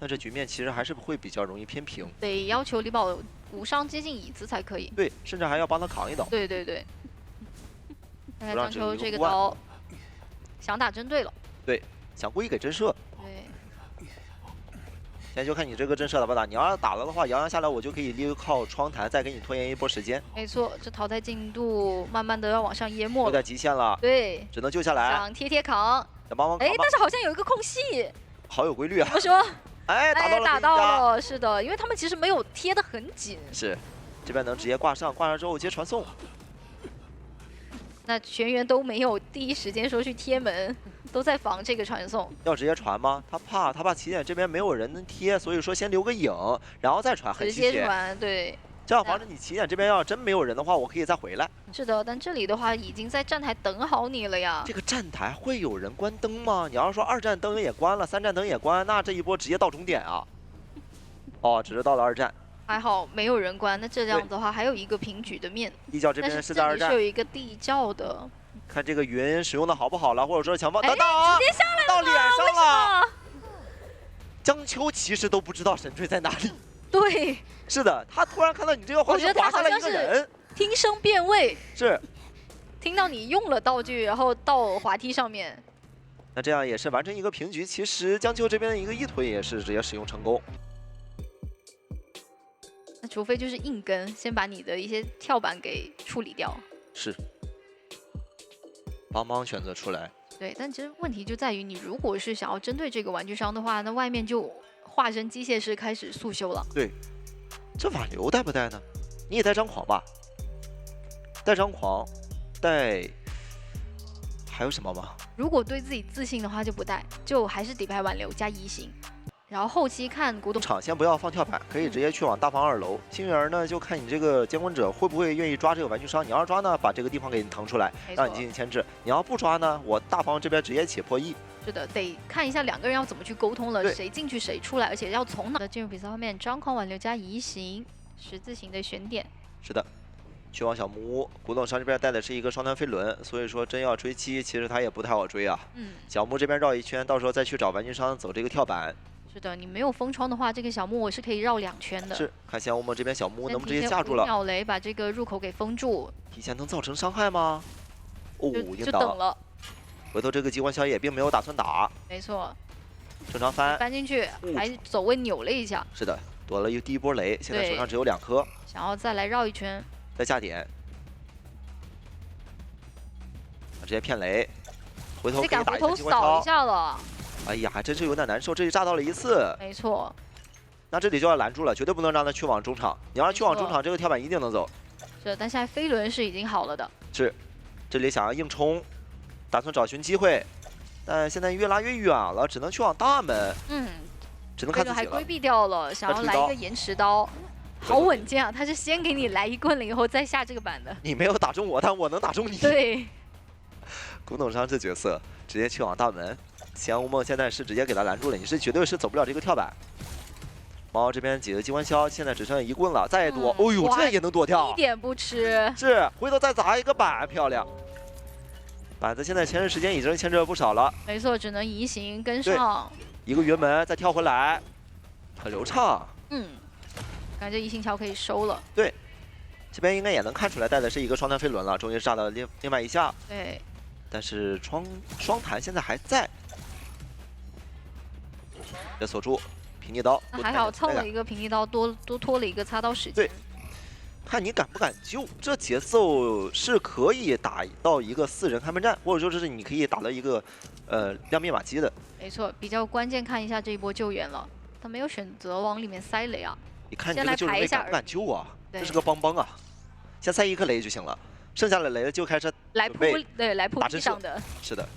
那这局面其实还是会比较容易偏平。得要求李宝无伤接近椅子才可以。对，甚至还要帮他扛一刀。对。看看江秋这个刀想打针对了。对，想故意给震慑。 现在就看你这个震慑打不打。你要是打了的话，杨洋下来我就可以立靠窗台再给你拖延一波时间。没错，这淘汰进度慢慢的要往上淹没了，有点极限了。对，只能救下来。想贴扛，想帮忙扛。但是好像有一个空隙。好有规律啊！怎么说？打到了，是的，因为他们其实没有贴得很紧。是，这边能直接挂上之后接传送。那全员都没有第一时间说去贴门。 都在防这个传送，要直接传吗？他怕起点这边没有人能贴，所以说先留个影，然后再传，很直接传，对。这样防止你起点这边要真没有人的话，我可以再回来。是的，但这里的话已经在站台等好你了呀。这个站台会有人关灯吗？你要是说2站灯也关了，3站灯也关，那这一波直接到终点啊！哦，只是到了2站。还好没有人关，那这样子的话还有一个平举的面。地窖这边是在2站。这里是有一个地窖的。 看这个云使用的好不好了，或者说强方，等等，直接下来到脸上了。江秋其实都不知道神坠在哪里。对，是的，他突然看到你这个滑梯滑下来一个人，听声辨位，是听到你用了道具，然后到滑梯上面。那这样也是完成一个平局。其实江秋这边的一个一腿也是直接使用成功。那除非就是硬跟，先把你的一些跳板给处理掉。是。 帮忙选择出来，对，但其实问题就在于你如果是想要针对这个玩具商的话，那外面就化身机械师开始速修了。对，这挽留带不带呢？你也带张狂吧？带张狂，带还有什么吗？如果对自己自信的话就不带，就还是底牌挽留加移形。 然后后期看古董场先不要放跳板，可以直接去往大房2楼。幸运儿呢，就看你这个监管者会不会愿意抓这个玩具商。你要是抓呢，把这个地方给你腾出来，让你进行牵制；你要不抓呢，我大房这边直接起破译。是的，得看一下2个人要怎么去沟通了，谁进去谁出来，而且要从哪。进入比赛方面，张狂挽留加移形，十字形的悬点。是的，去往小木屋。古董商这边带的是一个双弹飞轮，所以说真要追击，其实他也不太好追啊。小木这边绕一圈，到时候再去找玩具商走这个跳板。 是的，你没有封窗的话，这个小木我是可以绕2圈的。是，看先我们这边小木能不能直接架住了？秒雷把这个入口给封住。提前能造成伤害吗？哦，就等了。回头这个激光枪也并没有打算打。没错。正常翻进去，还走位扭了一下。是的，躲了第一波雷，现在手上只有2颗。想要再来绕一圈。再下点。直接骗雷，回头可以打一下激光扫一下了。 哎呀，还真是有点难受，这里炸到了1次。没错，那这里就要拦住了，绝对不能让他去往中场。你要是去往中场，这个跳板一定能走。是，但现在飞轮是已经好了的。是，这里想要硬冲，打算找寻机会，但现在越拉越远了，只能去往大门。只能看自己了。还规避掉了，想要来一个延迟刀，好稳健啊！他是先给你来一棍了以后再下这个板的。你没有打中我，但我能打中你。对。古董商这角色直接去往大门，夕阳无梦现在是直接给他拦住了，你是绝对是走不了这个跳板。猫这边几个机关枪，现在只剩一棍了，再躲，哦呦，这也能躲掉，一点不吃。是，回头再砸一个板，漂亮。板子现在牵制时间已经牵制了不少了。没错，只能移形跟上。一个云门再跳回来，很流畅。感觉移形桥可以收了。对，这边应该也能看出来带的是一个双弹飞轮了，终于炸到另外一下。对。但是双弹现在还在，这锁住。平地刀，那还好蹭了一个平地刀，多拖了一个擦刀时间。对，看你敢不敢救。这节奏是可以打到一个4人开门战，或者说是你可以打到一个亮密码机的。没错，比较关键看一下这一波救援了，他没有选择往里面塞雷啊。你看你这个救援敢不敢救啊？这是个帮啊，先塞一颗雷就行了，剩下的雷就开始来扑，对，来扑地上的。是的。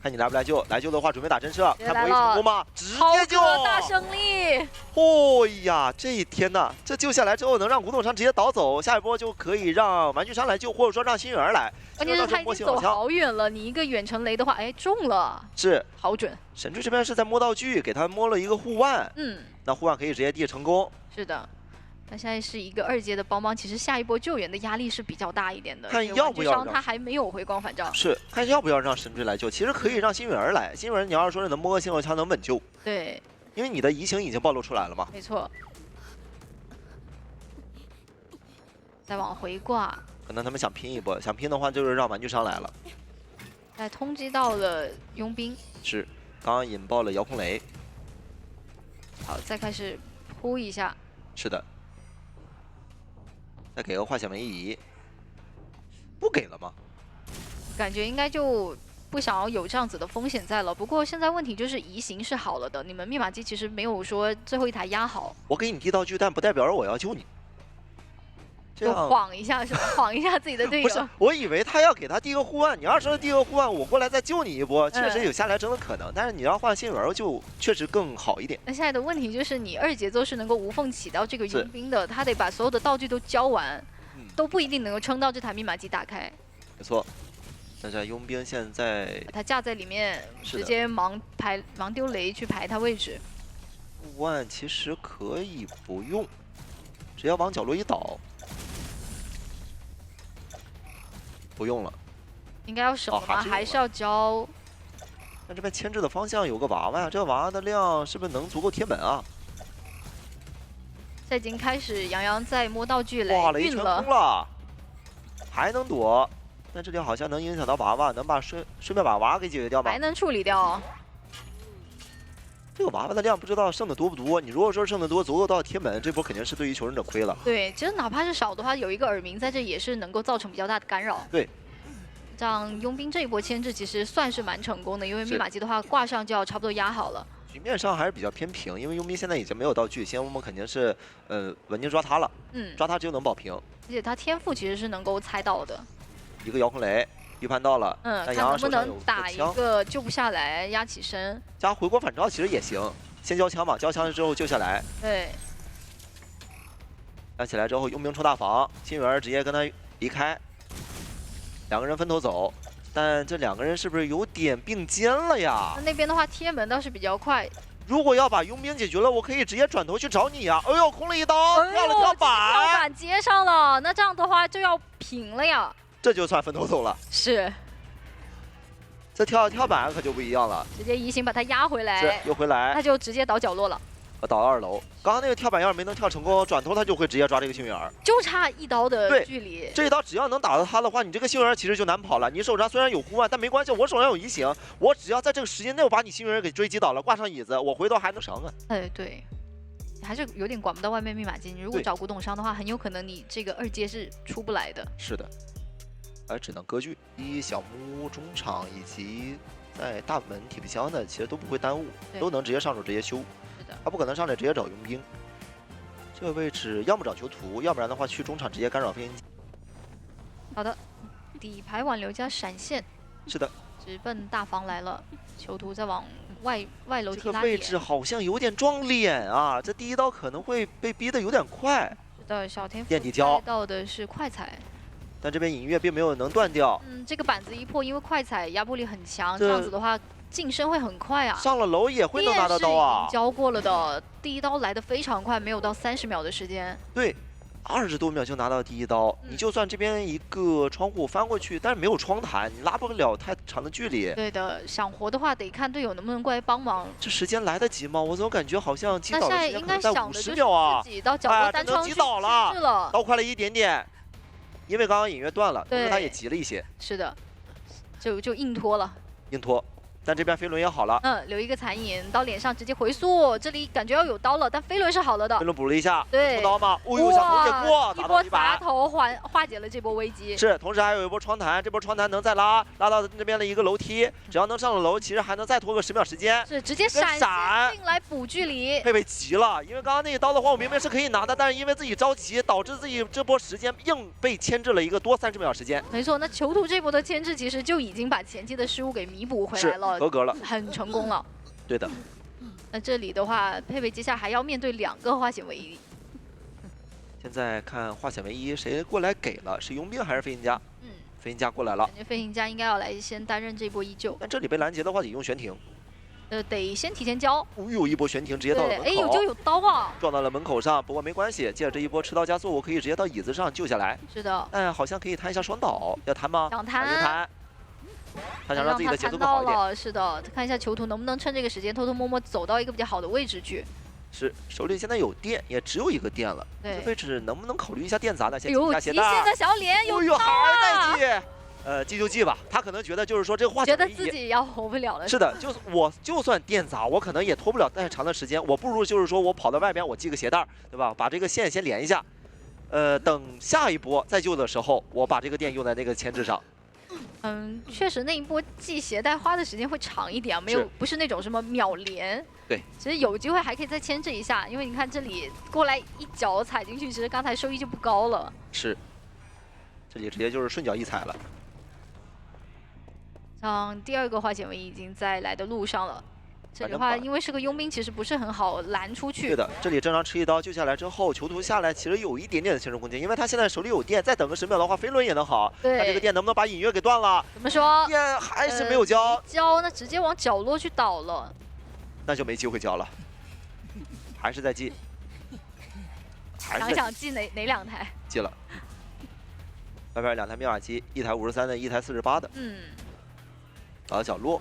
看你来不来救，来救的话准备打震慑，看博弈成功吗？直接救，大胜利！哦呀，这一天呐，这救下来之后能让古董商直接倒走，下一波就可以让玩具商来救，或者说让新源来。关键是他已经走好远了，你一个远程雷的话，哎，中了，是好准。神追这边是在摸道具，给他摸了一个护腕，那护腕可以直接递成功。是的。他现在是一个2阶的帮帮，其实下一波救援的压力是比较大一点的。看要不要让他还没有回光返照，是看要不要让神追来救。其实可以让新源来，新源你要是说是能摸个信号枪能稳救，对，因为你的移形已经暴露出来了嘛。没错。再往回挂，可能他们想拼一波，想拼的话就是让玩具商来了。再通缉到了佣兵，是刚刚引爆了遥控雷。好，再开始扑一下。是的。再给个化险为夷，不给了吗？感觉应该就不想要有这样子的风险在了。不过现在问题就是移形是好了的，你们密码机其实没有说最后一台压好。我给你递道具，但不代表我要救你。就晃一下是吧？晃一下自己的队友。不是，我以为他要给他递个护腕，你要说递个护腕，我过来再救你一波，确实有下来争的可能。但是你要换新源就确实更好一点。那现在的问题就是你2节奏是能够无缝起到这个佣兵的，他得把所有的道具都交完，都不一定能够撑到这台密码机打开。没错。但是佣兵现在把他架在里面，直接盲丢雷去排他位置。护腕其实可以不用，只要往角落一倒。不用了，应该要省了吗？还是要交？那这边牵制的方向有个娃娃呀，这个娃娃的量是不是能足够贴门啊？现在已经开始杨洋在摸道具来运了，还能躲，但这里好像能影响到娃娃，能把顺便把娃娃给解决掉吧？还能处理掉。这个娃娃的量不知道剩的多不多，你如果说剩的多，足够到贴门，这波肯定是对于求生者亏了。对，其实哪怕是少的话，有一个耳鸣在这也是能够造成比较大的干扰。对，这样佣兵这一波牵制其实算是蛮成功的，因为密码机的话挂上就要差不多压好了。局面上还是比较偏平，因为佣兵现在已经没有道具，现在我们肯定是稳定抓他了，抓他只有能保平。而且他天赋其实是能够猜到的。一个遥控雷。预判到了，看能不能打一个救不下来，压起身，加回光返照其实也行，先交枪嘛，交枪之后救下来。对，压起来之后，佣兵冲大防，新源直接跟他离开，两个人分头走，但这两个人是不是有点并肩了呀？那边的话贴门倒是比较快。如果要把佣兵解决了，我可以直接转头去找你呀！哎呦，空了一刀，跳了跳板，跳板接上了，那这样的话就要平了呀。这就算分头走了，是。这跳板可就不一样了，直接移形把他压回来，又回来，他就直接倒角落了。倒2楼，刚刚那个跳板要是没能跳成功，转头他就会直接抓这个幸运儿，就差1刀的距离。这一刀只要能打到他的话，你这个幸运儿其实就难跑了。你手上虽然有护腕，但没关系，我手上有移形，我只要在这个时间内我把你幸运儿给追击倒了，挂上椅子，我回头还能绳啊。哎，对。还是有点管不到外面密码机，你如果找古董商的话，很有可能你这个2阶是出不来的。是的。只能割据，小木屋中场以及在大门铁皮箱的，其实都不会耽误，都能直接上手直接修。是的，他不可能上来直接找佣兵。这个位置要么找囚徒，要不然的话去中场直接干扰飞行机。好的，底牌挽留加闪现。是的，直奔大房来了，囚徒在往外楼梯这个拉点。位置好像有点撞脸啊，这第一刀可能会被逼得有点快。是的，小天赋垫底胶猜到的是快踩。 但这边隐月并没有能断掉。这个板子一破，因为快踩压迫力很强，这样子的话晋升会很快啊。上了楼也会能拿到刀啊。交过了的，第一刀来的非常快，没有到30秒的时间。对，20多秒就拿到第一刀。你就算这边一个窗户翻过去，但是没有窗台，你拉不了太长的距离。对的，想活的话得看队友能不能过来帮忙。这时间来得及吗？我总感觉好像击倒的时间可能在50秒啊。自己到角落单窗去击倒了，刀快了一点点。 因为刚刚隐约断了，同时他也急了一些。是的，就硬拖了。硬拖，但这边飞轮也好了。留一个残影到脸上直接回速，这里感觉要有刀了，但飞轮是好了的。飞轮补了一下，对，出刀吗？哦呦，小头也过，一波砸头化解了这波危机。是，同时还有一波窗台，这波窗台能再拉到这边的一个楼梯，只要能上了楼，其实还能再拖个10秒时间。是，直接闪进来补距离。佩佩急了，因为刚刚那一刀的话，我明明是可以拿的，但是因为自己着急，导致自己这波时间硬被牵制了一个多30秒时间。没错，那囚徒这波的牵制其实就已经把前期的失误给弥补回来了，合格了，很成功了。对的。那这里的话，佩佩接下来还要面对2个化险为夷。现在看化险为夷谁过来给了，是佣兵还是飞行家？飞行家过来了。感觉飞行家应该要来先担任这波依旧。但这里被拦截的话，得用悬停。得先提前交。哦呦，一波悬停直接到了门口。哎，有刀啊！撞到了门口上，不过没关系，借着这一波持刀加速，我可以直接到椅子上救下来。是的。但好像可以摊一下双倒，要摊吗？想摊。他想让自己的节奏更好一点。是的，看一下囚徒能不能趁这个时间偷偷摸摸走到一个比较好的位置去。是，手里现在有电，也只有一个电了。对，这位置能不能考虑一下电砸呢？先急一下鞋带。极限的小脸有刀啊！还在记。记就记吧，他可能觉得就是说这个化险为夷，觉得自己要活不了了。是的，我就算电砸，我可能也拖不了太长的时间，我不如就是说我跑到外边，我系个鞋带，对吧？把这个线先连一下，等下一波再救的时候，我把这个电用在那个牵制上。确实那一波系鞋带花的时间会长一点啊，不是那种什么秒连。对，其实有机会还可以再牵制一下，因为你看这里过来一脚踩进去，其实刚才收益就不高了。是，这里直接就是顺脚一踩了。像第2个化险为夷已经在来的路上了。这里的话，因为是个佣兵，其实不是很好拦出去。对的，这里正常吃一刀救下来之后，囚徒下来其实有一点点的牵制空间，因为他现在手里有电，再等个10秒的话，飞轮也能好。对，他这个电能不能把隐约给断了？怎么说？也还是没有交。那直接往角落去倒了。那就没机会交了，还是在记。想记哪2台？记了。外边2台密码机，一台53的，一台48的。倒到角落。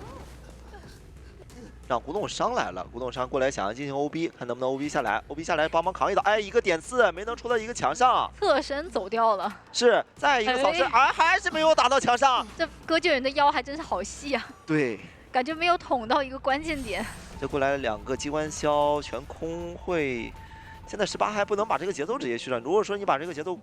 让古董商来了，古董商过来想要进行 OB， 看能不能 OB 下来 ，OB 下来帮忙扛一刀，哎，一个点4没能戳到一个墙上，侧身走掉了。是，再一个扫射，还是没有打到墙上。这割据人的腰还真是好细啊。对，感觉没有捅到一个关键点。这过来2个机关枪全空会，现在18还不能把这个节奏直接续上，如果说你把这个节奏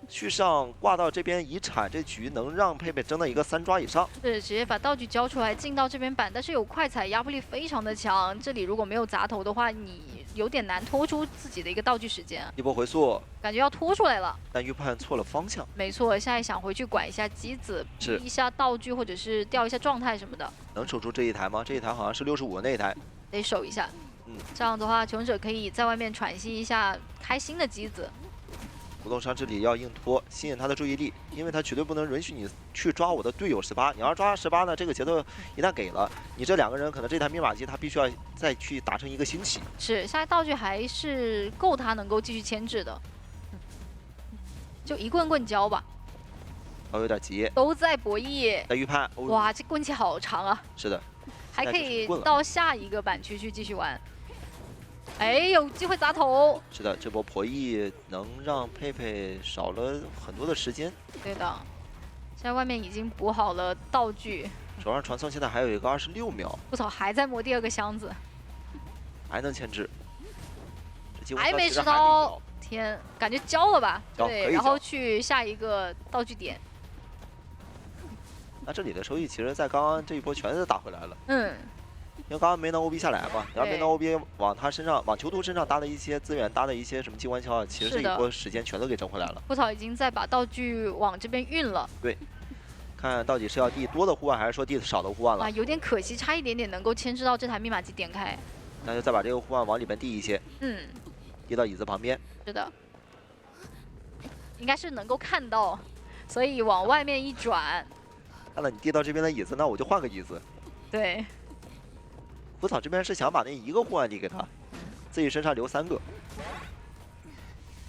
续上挂到这边遗产，这局能让佩佩争到一个3抓以上。是，直接把道具交出来进到这边板，但是有快踩，压迫力非常的强。这里如果没有砸头的话，你有点难拖出自己的一个道具时间。一波回速，感觉要拖出来了。但预判错了方向。没错，现在想回去管一下机子，逼一下道具或者是调一下状态什么的。能守住这一台吗？这一台好像是65那一台。得守一下。这样的话，求生者可以在外面喘息一下，开新的机子。古董商这里要硬拖，吸引他的注意力，因为他绝对不能允许你去抓我的队友18。你要抓18呢，这个节奏一旦给了你，这2个人可能这台密码机他必须要再去达成一个新起。是，现在道具还是够他能够继续牵制的，就一棍棍交吧。有点急，都在博弈。在预判，哇，这棍期好长啊！是的，还可以到下一个板区去继续玩。哎，有机会砸头。是的，这波博弈能让佩佩少了很多的时间。对的，现在外面已经补好了道具。手上传送现在还有一个26秒。不草还在磨第2个箱子，还能牵制。还没吃刀，天，感觉交了吧？对，然后去下一个道具点。那这里的收益其实，在刚刚这一波全是打回来了。因为刚刚没能 OB 下来嘛，你要没能 OB 往他身上、往囚徒身上搭的一些资源、搭的一些什么机关枪，其实这一波时间全都给挣回来了。不草已经在把道具往这边运了。对，看到底是要递多的护腕，还是说递少的护腕了？啊，有点可惜，差一点点能够牵制到这台密码机点开。那就再把这个护腕往里边递一些。嗯，递到椅子旁边。是的，应该是能够看到，所以往外面一转。看到你递到这边的椅子，那我就换个椅子。对。胡草这边是想把那一个护腕递给他，自己身上留3个。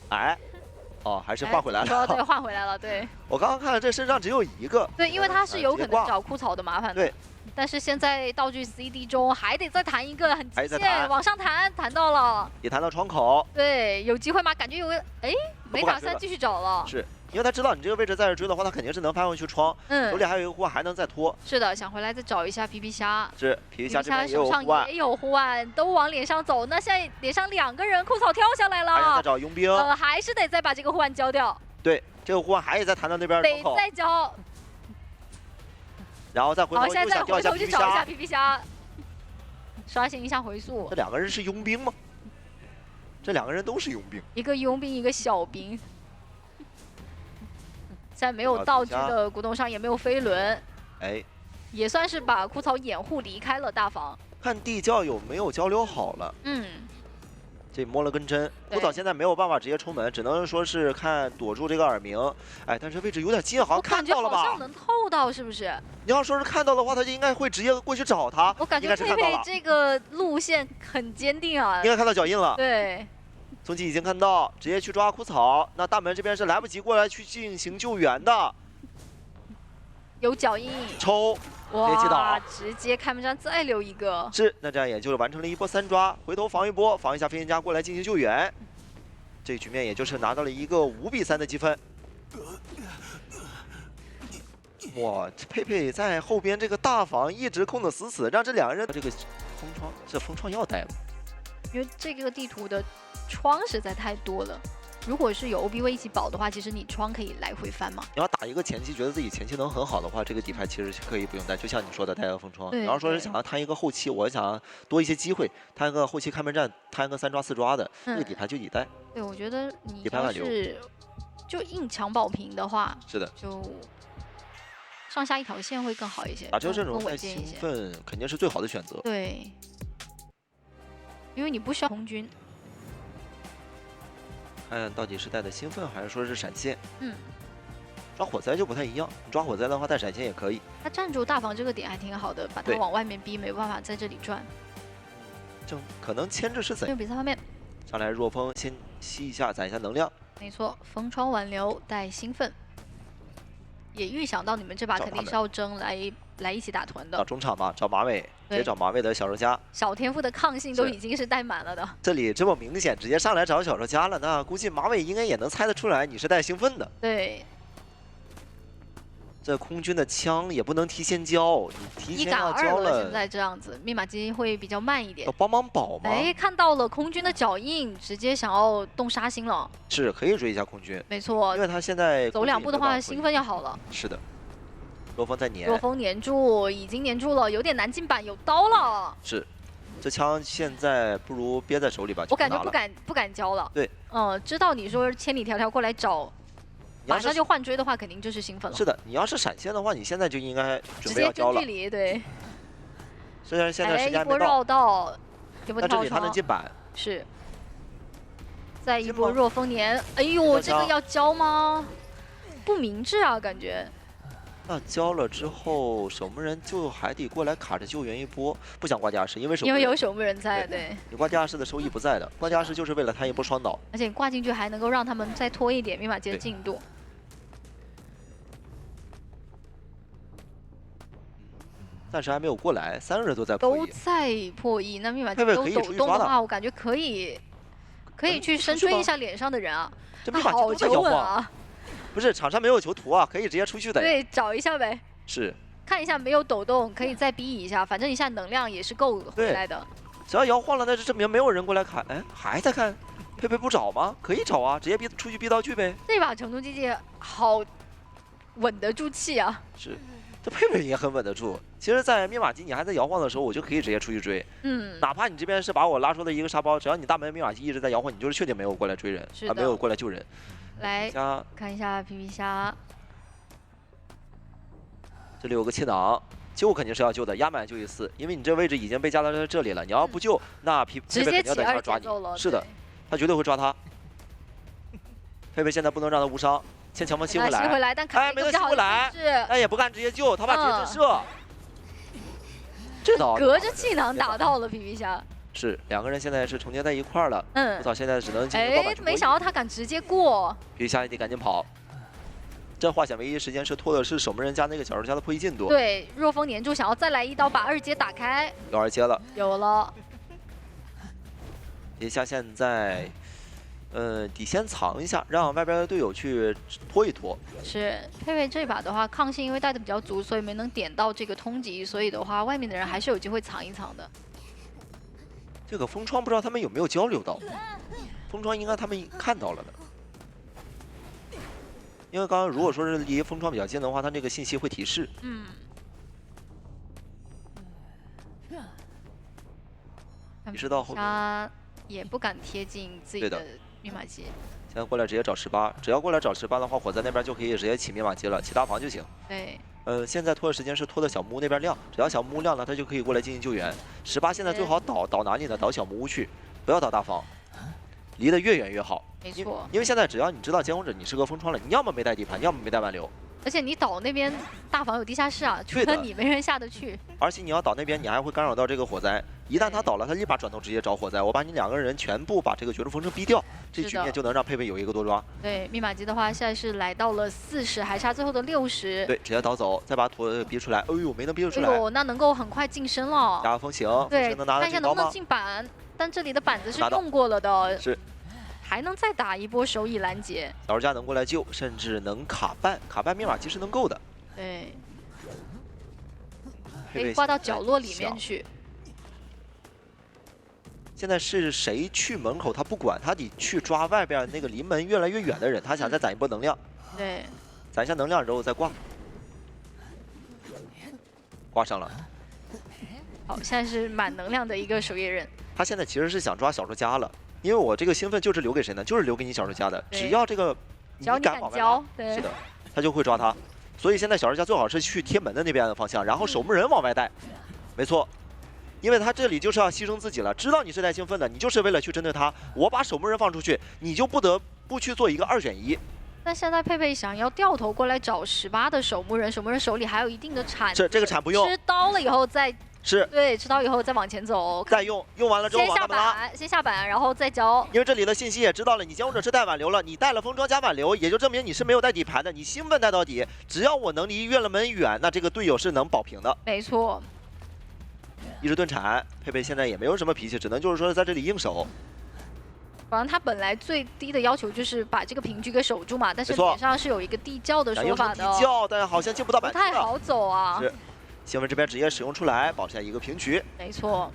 哎。 哦，还是换回来了。对，换回来了。对，我刚刚看了，这身上只有1个。对，因为他是有可能找枯草的麻烦的。对。但是现在道具 CD 中还得再弹一个，很极限，往上弹，弹到了。也弹到窗口。对，有机会吗？感觉有个，哎，没打算继续找了。是因为他知道你这个位置在这追的话，他肯定是能翻回去窗。手里还有一个护腕，还能再拖。是的，想回来再找一下皮皮虾。是皮皮虾这边手上也有护腕，都往脸上走。那现在脸上2个人，枯草跳下来了。还在找佣兵。还是得再把这个护腕交掉。 对，这个护腕还得再弹到那边得再交，然后再回头。好，现在再回头去找一下皮皮虾，刷新一下回速。这2个人是佣兵吗？这2个人都是佣兵，一个佣兵，一个小兵。现在没有道具的古董上也没有飞轮，哎，也算是把枯草掩护离开了大房。看地窖有没有交流好了。嗯。 这摸了根针，枯草现在没有办法直接冲门，只能说是看躲住这个耳鸣。哎，但是位置有点近，好像看到了吧？好像能透到，是不是？你要说是看到的话，他就应该会直接过去找他。我感觉佩佩这个路线很坚定啊。应该看到脚印了。对。踪迹已经看到，直接去抓枯草。那大门这边是来不及过来去进行救援的。有脚印。抽。 哇！直接开门战再留一个，是，那这样也就是完成了一波3抓，回头防一波，防一下飞行家过来进行救援，这局面也就是拿到了一个5比3的积分。哇，这佩佩在后边这个大房一直控得死死，让这2个人这个封窗，这封窗要带吗？因为这个地图的窗实在太多了。 如果是有 OBV 一起保的话，其实你窗可以来回翻嘛。你要打一个前期，觉得自己前期能很好的话，这个底牌其实可以不用带，就像你说的带个封窗。你要说是想要摊一个后期，我想多一些机会，摊个后期开门战，摊个3抓4抓的，这个底牌就得带。对，我觉得你要是就硬抢保平的话，是的，就上下一条线会更好一些。打这个阵容带兴奋肯定是最好的选择。对，因为你不需要空军。 看到底是带的兴奋，还是说是闪现？嗯，抓火灾就不太一样。你抓火灾的话，带闪现也可以。他站住大房这个点还挺好的，把他往外面逼，没办法在这里转。正可能牵制是怎？比赛方面，上来若风先吸一下，攒一下能量。没错，封窗挽留带兴奋，也预想到你们这把肯定是要争来一起打团的。到中场吧，找马尾，直接找马尾的小肉夹。小天赋的抗性都已经是带满了的。这里这么明显，直接上来找小肉夹了，那估计马尾应该也能猜得出来你是带兴奋的。对。这空军的枪也不能提前交，你提前要交了。现在这样子，密码机会比较慢一点。要帮忙保吗？哎，看到了空军的脚印，直接想要动杀星了。是可以追一下空军。没错，因为他现在走2步的话，兴奋要好了。是的。 若风在粘，若风粘住，已经粘住了，有点难进板，有刀了。是，这枪现在不如憋在手里吧。我感觉不敢交了。对，知道你说千里迢迢过来找，马上就换追的话，肯定就是兴奋了。是的，你要是闪现的话，你现在就应该准备要交了。直接近距离，对。虽然现在时间还没到。一波绕道，一波跳窗。但这里他能进板。是。再一波若风粘，哎呦，这个要交吗？不明智啊，感觉。 那交了之后，守门人就还得过来卡着救援一波，不想挂架势，因为有守门人在，对。你挂架势的收益不在的，挂架势就是为了摊一波双倒，而且挂进去还能够让他们再拖一点密码机的进度。暂时还没有过来，3个人都在破1，那密码机都抖动的话，我感觉可以去深追一下脸上的人啊，这密码机都在摇晃啊。 不是场上没有囚徒啊，可以直接出去的。对，找一下呗。是。看一下没有抖动，可以再逼一下，反正一下能量也是够回来的。只要摇晃了，那就证明没有人过来砍。哎，还在看，佩佩不找吗？可以找啊，直接逼出去逼道具呗。这把成都机器好稳得住气啊。是，这佩佩也很稳得住。其实，在密码机你还在摇晃的时候，我就可以直接出去追。嗯。哪怕你这边是把我拉出了一个沙包，只要你大门密码机一直在摇晃，你就是确定没有过来追人，没有过来救人。 来看一下皮皮虾，这里有个气囊，救肯定是要救的，压满就一次，因为你这位置已经被加到在这里了，你要不救，那佩佩肯定要在下抓你。是的，他绝对会抓他。佩佩现在不能让他无伤，先强风吸回来，哎，没能吸回来，哎也不敢直接救，他怕直接震慑。这刀隔着气囊打到了皮皮虾。 是两个人现在是重叠在一块儿了，不操，现在只能进行哎，没想到他敢直接过，皮皮虾也得赶紧跑。这化险为夷时间是拖的是守门人加那个小兽家的破译进度。对，若风黏住想要再来一刀把二阶打开，有二阶了，有了。皮皮虾现在，得先藏一下，让外边的队友去拖一拖。是佩佩这把的话，抗性因为带的比较足，所以没能点到这个通缉，所以的话，外面的人还是有机会藏一藏的。 这个风窗不知道他们有没有交流到，风窗应该他们看到了的，因为刚刚如果说是离风窗比较近的话，它这个信息会提示。提示到后面，他也不敢贴近自己的密码机。现在过来直接找18，只要过来找18的话，火灾那边就可以直接起密码机了，起大房就行。对。 现在拖的时间是拖的小木屋那边亮，只要小木屋亮了，他就可以过来进行救援。18现在最好倒哪里呢？倒小木屋去，不要倒大房，离得越远越好。没错，因为现在只要你知道监控者你是个封窗了，你要么没带地盘，要么没带挽留。而且你倒那边大房有地下室啊，除了你没人下得去。而且你要倒那边，你还会干扰到这个火灾。一旦他倒了，他立马转头直接找火灾。我把你两个人全部把这个绝处逢生逼掉，这局面就能让佩佩有一个多抓。对，密码机的话现在是来到了40，还差最后的60。对，直接倒走，再把土逼出来。哎呦，没能逼出来。哎呦，那能够很快晋升了。加风行，对，能拿看一下能不能进板，但这里的板子是用过了的。是。 还能再打一波手蚁拦截，小人家能过来救，甚至能卡半密码机是能够的。对，可以挂到角落里面去。现在是谁去门口他不管，他得去抓外边那个离门越来越远的人，他想再攒一波能量。对，攒一下能量之后再挂，挂上了。好，现在是满能量的一个守夜人。他现在其实是想抓小兽家了。 因为我这个兴奋就是留给谁呢？就是留给你小兽家的。只要这个你敢往外拉，是的，他就会抓他。所以现在小兽家最好是去贴门的那边的方向，然后守门人往外带。没错，因为他这里就是要牺牲自己了，知道你是带兴奋的，你就是为了去针对他。我把守门人放出去，你就不得不去做一个2选1。那现在佩佩想要掉头过来找18的守门人，守门人手里还有一定的铲，这个铲不用，吃刀了以后再。 是对，吃刀以后再往前走，再用完了之后先下板，先下板，然后再交。因为这里的信息也知道了，你监控者是带挽留了，你带了封装加挽留，也就证明你是没有带底盘的，你兴奋带到底，只要我能离越了门远，那这个队友是能保平的。没错。一直盾铲，佩佩现在也没有什么脾气，只能就是说在这里硬守。反正他本来最低的要求就是把这个平局给守住嘛，但是脸上是有一个地窖的说法的。地窖，但好像进不到板。不太好走啊。是。 新闻这边直接使用出来，保下一个平局。没错。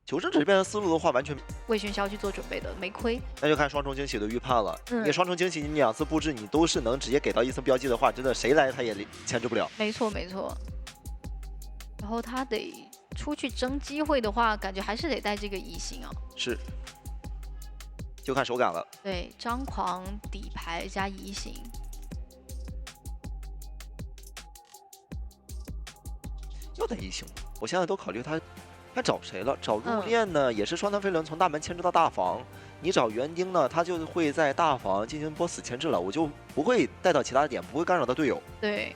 求生者这边的思路的话，完全为喧嚣去做准备的，没亏。那就看双重惊喜的预判了。你双重惊喜，你2次布置你都是能直接给到1层标记的话，真的谁来他也牵制不了。没错没错。然后他得出去争机会的话，感觉还是得带这个移形啊。是。就看手感了。对，张狂底牌加移形。 要带移形，我现在都考虑他找谁了？找入殓呢，也是双弹飞轮从大门牵制到大房。你找园丁呢，他就会在大房进行波死牵制了，我就不会带到其他点，不会干扰到队友。对，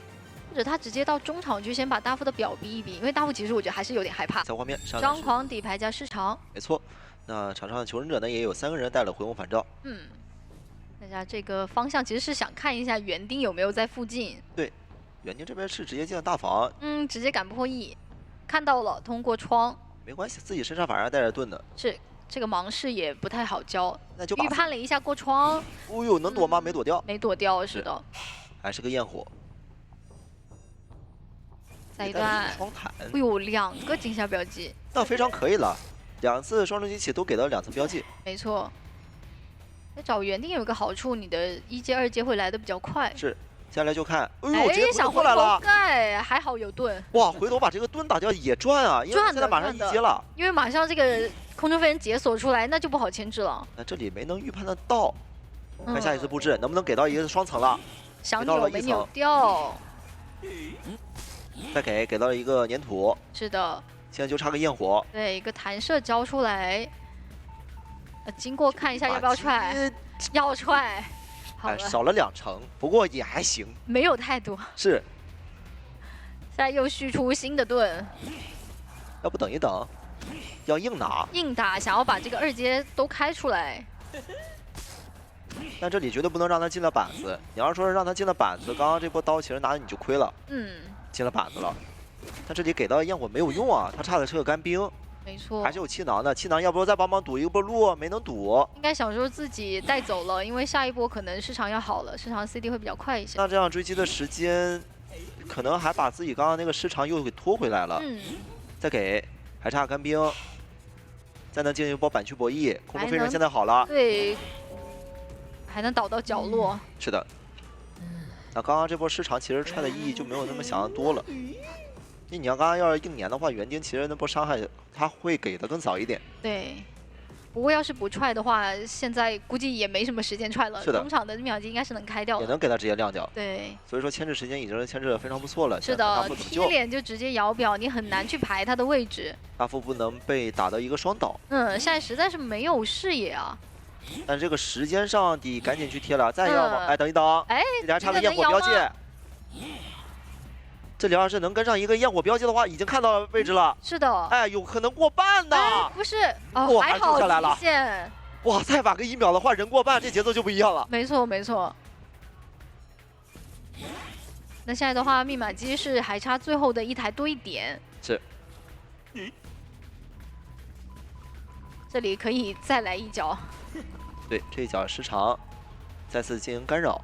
或者他直接到中场去先把大副的表逼一逼，因为大副其实我觉得还是有点害怕。在画面上，张狂底牌加失常，没错。那场上的求生者呢，也有3个人带了回红返照。大家这个方向其实是想看一下园丁有没有在附近。对。 园丁这边是直接进了大房，直接赶破E，看到了，通过窗，没关系，自己身上反而带着盾的。是这个盲视也不太好交，那就预判了一下过窗。哦呦，能躲吗？没躲掉，没躲掉，是的，还是个焰火。再一段双弹，哎呦，2个惊吓标记，那非常可以了，2次双重惊喜都给到2次标记，没错。找园丁有一个好处，你的1阶2阶会来的比较快。是。 下来就看，哎呦，直接回过来了，盖还好有盾，哇，回头把这个盾打掉也赚啊，因为现在马上1阶了，因为马上这个空中飞人解锁出来，那就不好牵制了。那这里没能预判得到，看下一次布置能不能给到一个双层了，想扭没扭掉。再给到了一个粘土。是的。现在就差个焰火。对，一个弹射交出来。经过看一下要不要踹，要踹。好了，少了2成，不过也还行。没有太多。是。现在又续出新的盾。要不等一等，要硬拿。硬打，想要把这个2阶都开出来。但这里绝对不能让他进了板子。你要是说是让他进了板子，刚刚这波刀其实拿你就亏了。进了板子了，但这里给到焰火没有用啊，他差的是个干冰。没错。还是有气囊的，气囊要不再帮忙堵一波路，没能堵。应该想说自己带走了，因为下一波可能市场要好了，市场 CD 会比较快一些。那这样追击的时间，可能还把自己刚刚那个失常又给拖回来了。再给，还差干冰，再能进行一波板区博弈。空中飞人现在好了。对。还能倒到角落。是的。那刚刚这波失常其实踹的意义就没有那么想象多了。你要刚刚要是硬粘的话，园丁其实那波伤害他会给的更早一点。对。不过要是不踹的话，现在估计也没什么时间踹了。是的。中场的秒击应该是能开掉的。也能给他直接亮掉。对。所以说牵制时间已经是牵制的非常不错了。是的，踢脸就直接摇表，你很难去排他的位置。大副不能被打到一个双倒。现在实在是没有视野啊。但这个时间上得赶紧去贴了，再要吗？等一等，这里还差个焰火标记。这里要是能跟上一个焰火标记的话，已经看到位置了。是的。有可能过半的。不是，还好下来了。哇，再晚个1秒的话，人过半，这节奏就不一样了。没错，没错。那现在的话，密码机是还差最后的1台多一点。是。这里可以再来一脚。对，这一脚失常，再次进行干扰，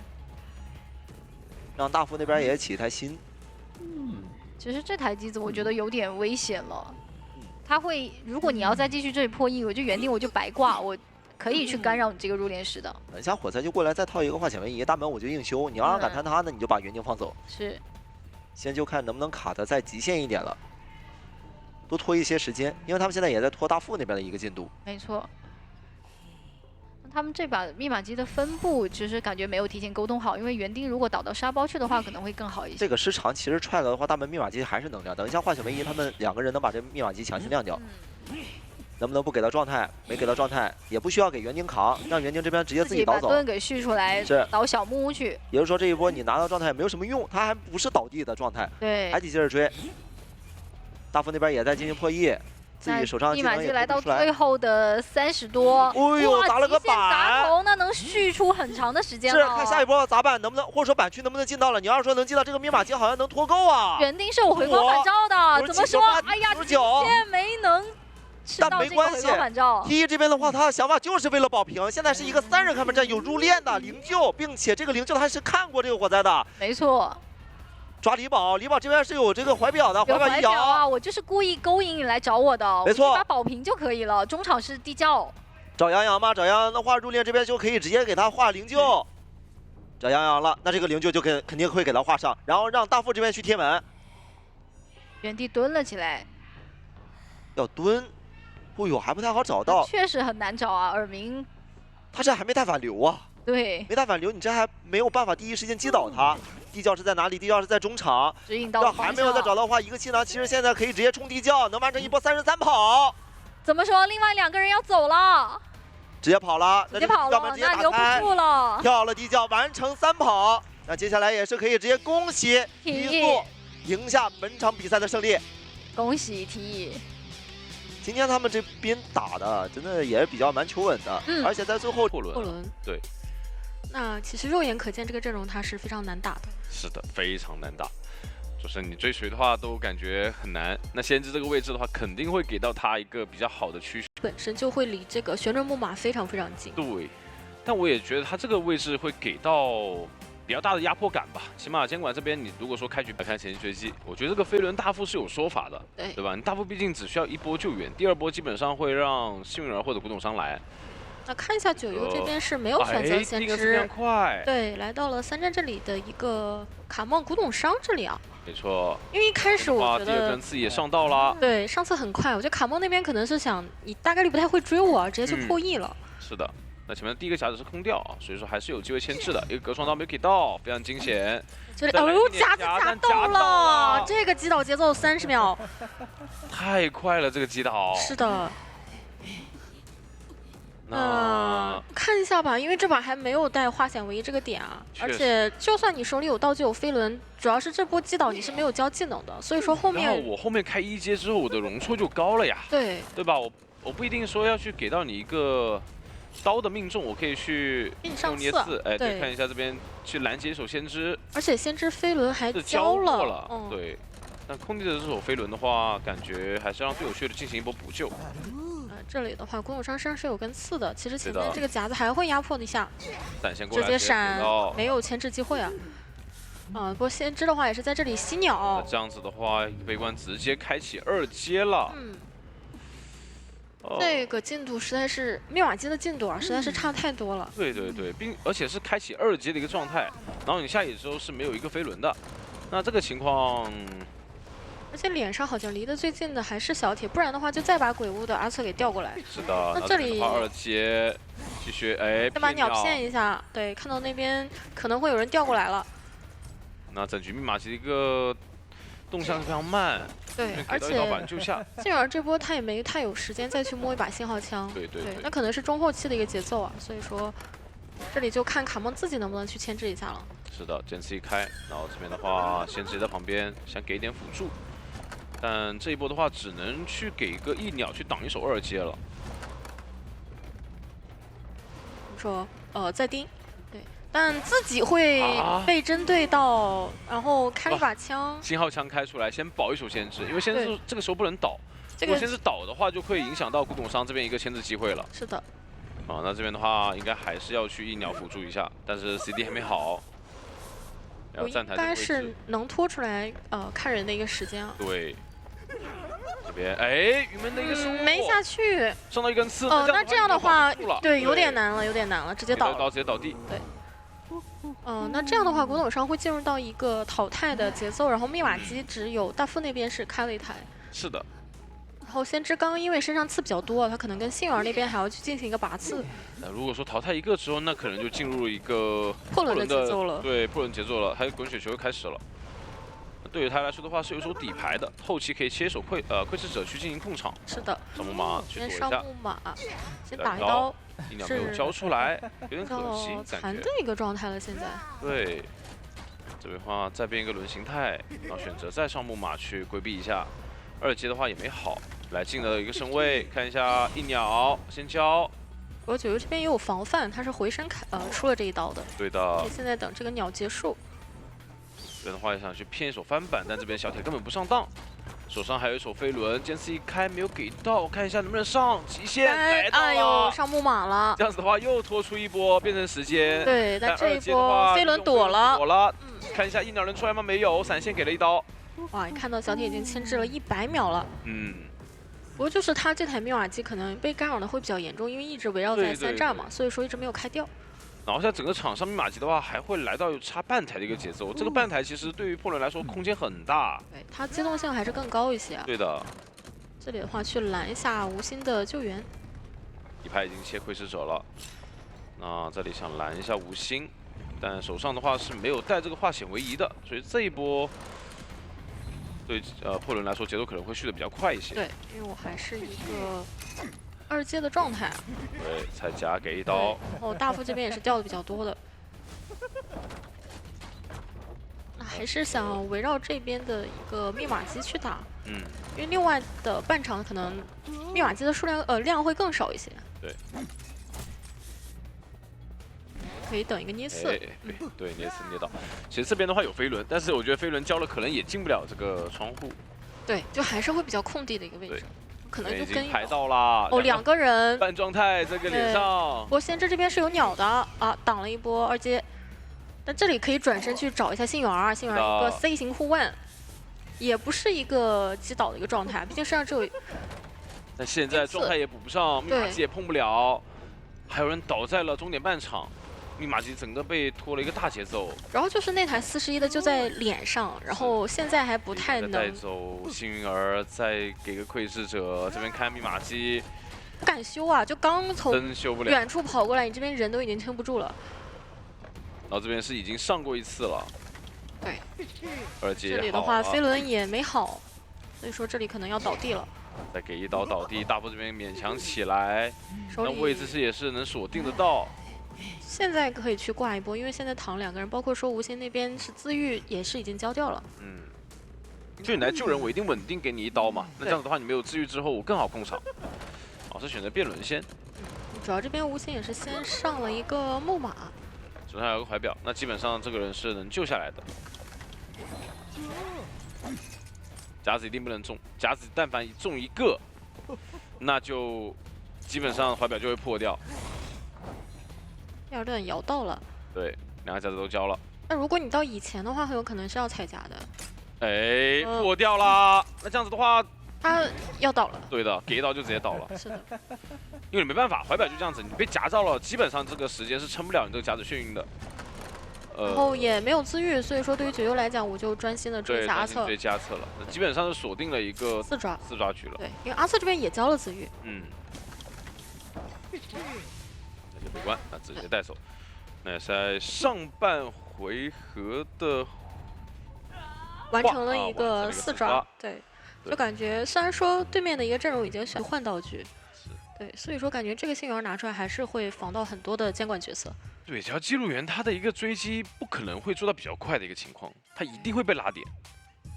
让大副那边也起一台新。其实这台机子我觉得有点危险了，他会，如果你要再继续这里破译，我就原地我就白挂，我可以去干扰你这个入殓师的。等一下火灾就过来再套一个化险为夷，大门我就硬修。你要让敢弹他呢，你就把园丁放走。是。现在就看能不能卡的再极限一点了，多拖一些时间，因为他们现在也在拖大副那边的一个进度。没错。他们这把密码机的分布其实感觉没有提前沟通好，因为园丁如果倒到沙包去的话，可能会更好一些。这个失常其实踹了的话，大门密码机还是能亮。等一下化险为夷，他们2个人能把这密码机强行亮掉。能不能不给到状态？没给到状态，也不需要给园丁扛，让园丁这边直接自己倒走。把盾给续出来，是倒小木屋去。也就是说这一波你拿到状态没有什么用，他还不是倒地的状态。对，还得接着追。大副那边也在进行破译。自己手上密码机来到最后的30多，哎呦，砸了个板，砸头，那能续出很长的时间了。是，看下一波砸板能不能，或者说板区能不能进到了。你要是说能进到这个密码机，好像能拖够啊。园丁是有回光返照的，怎么说？哎呀，直接没能吃到这个回光返照。T1这边的话，他的想法就是为了保平。现在是一个3人开门战，有入殓的灵柩，并且这个灵柩还是看过这个火灾的。没错。抓李宝，李宝这边是有这个怀表的，有怀表啊！我就是故意勾引你来找我的，没错，把保平就可以了。中场是地窖，找杨洋吗？找杨洋的话，入殓这边就可以直接给他画灵柩。找杨洋了，那这个灵柩就肯定会给他画上，然后让大副这边去贴门。原地蹲了起来，要蹲，哦呦，还不太好找到，确实很难找啊。耳鸣，他这还没带反流啊。对，没带反流，你这还没有办法第一时间击倒他。地窖是在哪里？地窖是在中场。指引到要还没有再找到的话，一个气囊其实现在可以直接冲地窖，能完成一波3-3跑。怎么说？另外2个人要走了，直接跑了，直接跑了，那留不住了。跳了地窖，完成3跑。那接下来也是可以直接恭喜提速赢下本场比赛的胜利。恭喜提议。今天他们这边打的真的也是比较蛮求稳的，而且在最后后轮对。那其实肉眼可见，这个阵容它是非常难打的。是的，非常难打。就是你追谁的话，都感觉很难。那先知这个位置的话，肯定会给到他一个比较好的区域，本身就会离这个旋转木马非常非常近。对，但我也觉得他这个位置会给到比较大的压迫感吧。起码监管这边，你如果说开局来看前期追击，我觉得这个飞轮大副是有说法的，对吧？你大副毕竟只需要1波救援，第2波基本上会让幸运儿或者古董商来。那看一下九游这边是没有选择先知，快对，来到了3站这里的一个卡梦古董商这里啊。没错，因为一开始我觉得第2根刺也上到了，对，上次很快，我觉得卡梦那边可能是想你大概率不太会追我，直接去破译了。是的，那前面的第一个夹子是空掉啊，所以说还是有机会牵制的。一个隔窗刀没有给到，非常惊险。这里哦，夹子夹到了，这个击倒节奏30秒，太快了，这个击倒。是的。看一下吧，因为这把还没有带化险为夷这个点啊，而且就算你手里有道具有飞轮，主要是这波击倒你是没有交技能的，所以说后面。然后我后面开1阶之后，我的容错就高了呀。对。对吧？我不一定说要去给到你一个刀的命中，我可以去用捏刺，哎，对，看一下这边去拦截一手先知。而且先知飞轮还交了，对。但空地的这手飞轮的话，感觉还是让队友去进行一波补救。这里的话，古董商身上是有根刺的，其实前面这个夹子还会压迫一下，闪现过来直接闪，没有牵制机会啊。不过先知的话也是在这里吸鸟。那这样子的话，悲观直接开启2阶了。这个进度实在是密码机的进度啊，实在是差太多了。对，而且是开启2阶的一个状态，然后你下野之后是没有一个飞轮的，那这个情况。而且脸上好像离得最近的还是小铁，不然的话就再把鬼屋的阿策给调过来。是的，那这里2阶继续再把鸟骗一下，对，看到那边可能会有人调过来了。那整局密码机的一个动向是非常慢，对，而且信儿这波他也没太有时间再去摸一把信号枪，对，那可能是中后期的一个节奏啊，所以说这里就看卡梦自己能不能去牵制一下了。是的，剑刺一开，然后这边的话先知在旁边想给一点辅助。但这一波的话，只能去给个1鸟去挡一手2阶了。说再盯，对，但自己会被针对到，然后开了一把枪，信号枪开出来，先保一手先知，因为先知这个时候不能倒，如果先知倒的话，就会影响到古董商这边一个牵制机会了。是的。那这边的话，应该还是要去1鸟辅助一下，但是 CD 还没好。我应该是能拖出来看人的一个时间啊。对，这边哎，云门的一个失误没下去，上到一根刺。那这样的话，对，有点难了，直接倒了。直接倒地。对。那这样的话，古董商会进入到一个淘汰的节奏，然后密码机只有大副那边是开了一台。是的。然后先知刚刚因为身上刺比较多，他可能跟杏儿那边还要去进行一个拔刺。那如果说淘汰一个之后，那可能就进入一个破轮的节奏了。对，破轮节奏了，还有滚雪球又开始了。对于他来说的话是有手底牌的，后期可以切手窥视者去进行控场。是的。上木马去躲一下。上木马，先打一刀。1鸟没有交出来，有点可惜，残的一个状态了现在。对。这边的话再变一个轮形态，然后选择再上木马去规避一下。2阶的话也没好。来进了一个身位，看一下1鸟先交。不过九幽这边也有防范，他是回身出了这一刀的。对的。现在等这个鸟结束。这边的话也想去骗一手翻板，但这边小铁根本不上当，手上还有一手飞轮，剑刺一开没有给到，看一下能不能上极限。哎呦，上木马了。这样子的话又拖出一波，变成时间。对，但这一波飞轮躲了。看一下1鸟能出来吗？没有，闪现给了一刀。哇，看到小铁已经牵制了100秒了。不过就是他这台密码机可能被干扰的会比较严重，因为一直围绕在3站嘛，所以说一直没有开掉。然后现在整个场上密码机的话，还会来到差半台的一个节奏。这个半台其实对于破轮来说空间很大，对它机动性还是更高一些。对的。这里的话去拦一下无心的救援。底牌已经切窥视者了，那这里想拦一下无心，但手上的话是没有带这个化险为夷的，所以这一波。对破轮来说，节奏可能会续的比较快一些。对，因为我还是一个2阶的状态。对，才夹给一刀。然后大副这边也是掉的比较多的。那还是想围绕这边的一个密码机去打。因为另外的半场可能密码机的量会更少一些。对。可以等一个捏刺，对，捏刺捏到。其实这边的话有飞轮，但是我觉得飞轮交了可能也进不了这个窗户。对，就还是会比较空地的一个位置，可能就跟排到啦。2个人半状态，这个脸上。不过先知这边是有鸟的啊，挡了一波2阶，但这里可以转身去找一下信源，信源一个 C 型护腕，也不是一个击倒的一个状态，毕竟身上只有。但现在状态也补不上，密码机也碰不了，还有人倒在了终点半场。密码机整个被拖了一个大节奏，然后就是那台41的就在脸上，然后现在还不太能带走幸运儿，再给个窥视者，这边看密码机，不敢修啊，就刚从真修不了，远处跑过来，你这边人都已经撑不住了。然后这边是已经上过一次了。对。二阶这里的话，飞轮也没好，所以说这里可能要倒地了。再给一刀倒地，大夫这边勉强起来，那位置是也是能锁定得到。现在可以去挂一波，因为现在躺2个人，包括说无心那边是自愈也是已经交掉了。就你来救人，我一定稳定给你一刀嘛。那这样子的话，你没有自愈之后，我更好控场。老师选择辩论先。主要这边无心也是先上了一个木马，手上还有个怀表，那基本上这个人是能救下来的。夹子一定不能中，夹子但凡中一个，那就基本上怀表就会破掉。第2段摇到了，对，2个夹子都交了。那如果你到以前的话，很有可能是要踩夹的。哎，破掉啦！那这样子的话，他要倒了。对的，给一刀就直接倒了。是的，因为你没办法，怀表就这样子，你被夹到了，基本上这个时间是撑不了你这个夹子眩晕的。然后也没有自愈，所以说对于9优来讲，我就专心的追一下阿策。追加策了，那基本上是锁定了一个4抓局了。对，因为阿策这边也交了自愈。那就没关，那直接带走。那也是在上半回合的完成了一个4抓，对，就感觉虽然说对面的一个阵容已经选换道具，对，所以说感觉这个幸运儿拿出来还是会防到很多的监管角色。对，只要记录员他的一个追击不可能会做到比较快的一个情况，他一定会被拉点。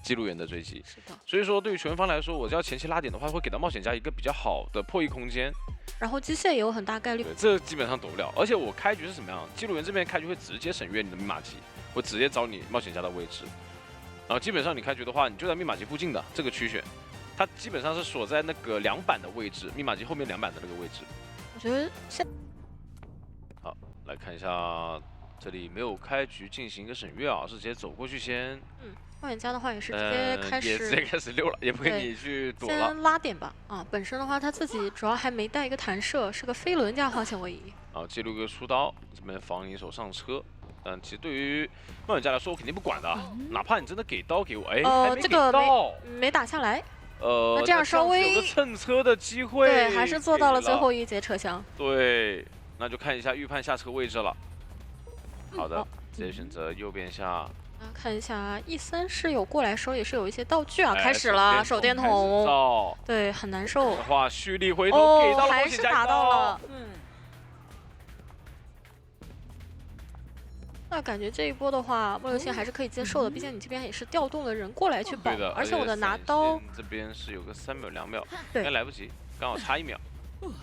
记录员的追击，是的。所以说对于球员方来说，我只要前期拉点的话，会给到冒险家一个比较好的破译空间。然后机械也有很大概率，对，这基本上躲不了。而且我开局是什么样？记录员这边开局会直接省略你的密码机，会直接找你冒险家的位置。然后基本上你开局的话，你就在密码机附近的这个区选，它基本上是锁在那个2板的位置，密码机后面2板的那个位置。我觉得好，来看一下，这里没有开局进行一个省略啊，是直接走过去先。冒险家的话也是直接开始，也直接开始溜了，也不跟你去躲了。先拉点吧，啊，本身的话他自己主要还没带一个弹射，是个飞轮加花钱位移。好，记录个出刀，这边防你手上车。但其实对于冒险家来说，我肯定不管的，哪怕你真的给刀给我，哎，这个没打下来。那这样稍微有个蹭车的机会，对，还是做到了最后一节车厢。对，那就看一下预判下车位置了。好的，直接选择右边下。看一下E3是有过来手里是有一些道具啊，开始了手电筒，对，很难受。的话，蓄力回头给到了冒险家，还是打到了。那感觉这一波的话，莫流星还是可以接受的，毕竟你这边也是调动了人过来去保，而且我的拿刀这边是有个3秒2秒，应该来不及，刚好差1秒。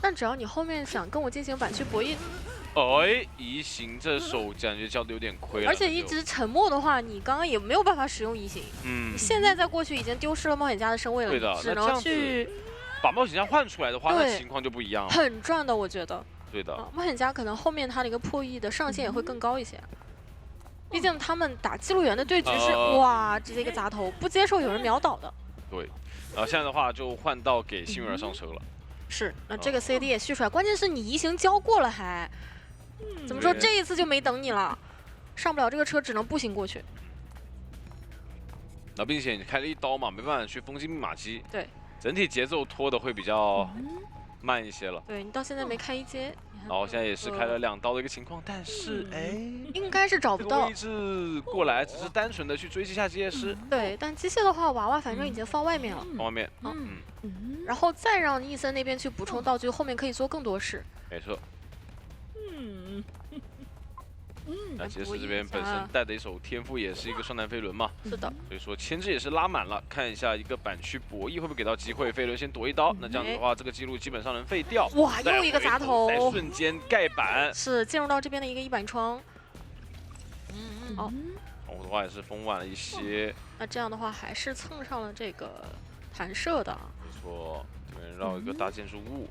但只要你后面想跟我进行板区博弈，哎，移形这手感觉交的有点亏了。而且一直沉默的话，你刚刚也没有办法使用移形。你现在再过去已经丢失了冒险家的身位了，对的，只能去把冒险家换出来的话，那情况就不一样了。很赚的，我觉得。对的，冒险家可能后面他的一个破译的上限也会更高一些。毕竟他们打记录员的对局是哇，直接一个砸头，不接受有人秒倒的。对，然后现在的话就换到给幸运儿上车了。是，那这个 CD 也续出来，关键是你移形交过了还，怎么说这一次就没等你了，上不了这个车只能步行过去。那并且你开了一刀嘛，没办法去封禁密码机，对，整体节奏拖的会比较慢一些了。对你到现在没开一阶。然后现在也是开了2刀的一个情况，但是哎，应该是找不到位置过来，只是单纯的去追击一下机械师。对，但机械的话，娃娃反正已经放外面了，放外面，然后再让伊森那边去补充道具，后面可以做更多事。没错。那杰斯这边本身带的一手天赋也是一个双弹飞轮嘛，是的，所以说牵制也是拉满了，看一下一个板区博弈会不会给到机会，飞轮先夺一刀，那这样子的话，这个记录基本上能废掉。哇，又一个砸头，再瞬间盖板，是进入到这边的一个1板窗。好，我的话也是封晚了一些。那这样的话还是蹭上了这个弹射的。没错，这边绕一个大建筑物，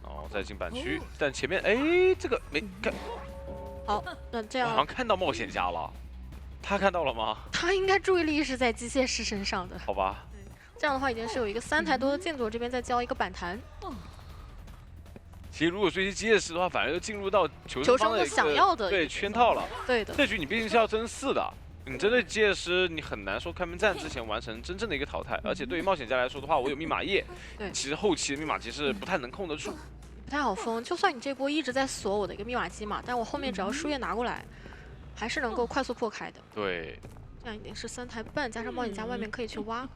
然后再进板区，但前面哎这个没看。好，那这样我好像看到冒险家了，他看到了吗？他应该注意力是在机械师身上的。好吧，这样的话已经是有一个3台多的进度，这边再交一个板弹。其实如果追击机械师的话，反而就进入到求生方的想要的对圈套了。对的，这局你毕竟是要争4的，你针对机械师，你很难说开门战之前完成真正的一个淘汰，而且对于冒险家来说的话，我有密码页，其实后期的密码机是不太能控得住，不太好封。就算你这波一直在锁我的一个密码机嘛，但我后面只要输液拿过来，还是能够快速破开的。对，这样一点是3台半，加上冒险家外面可以去挖。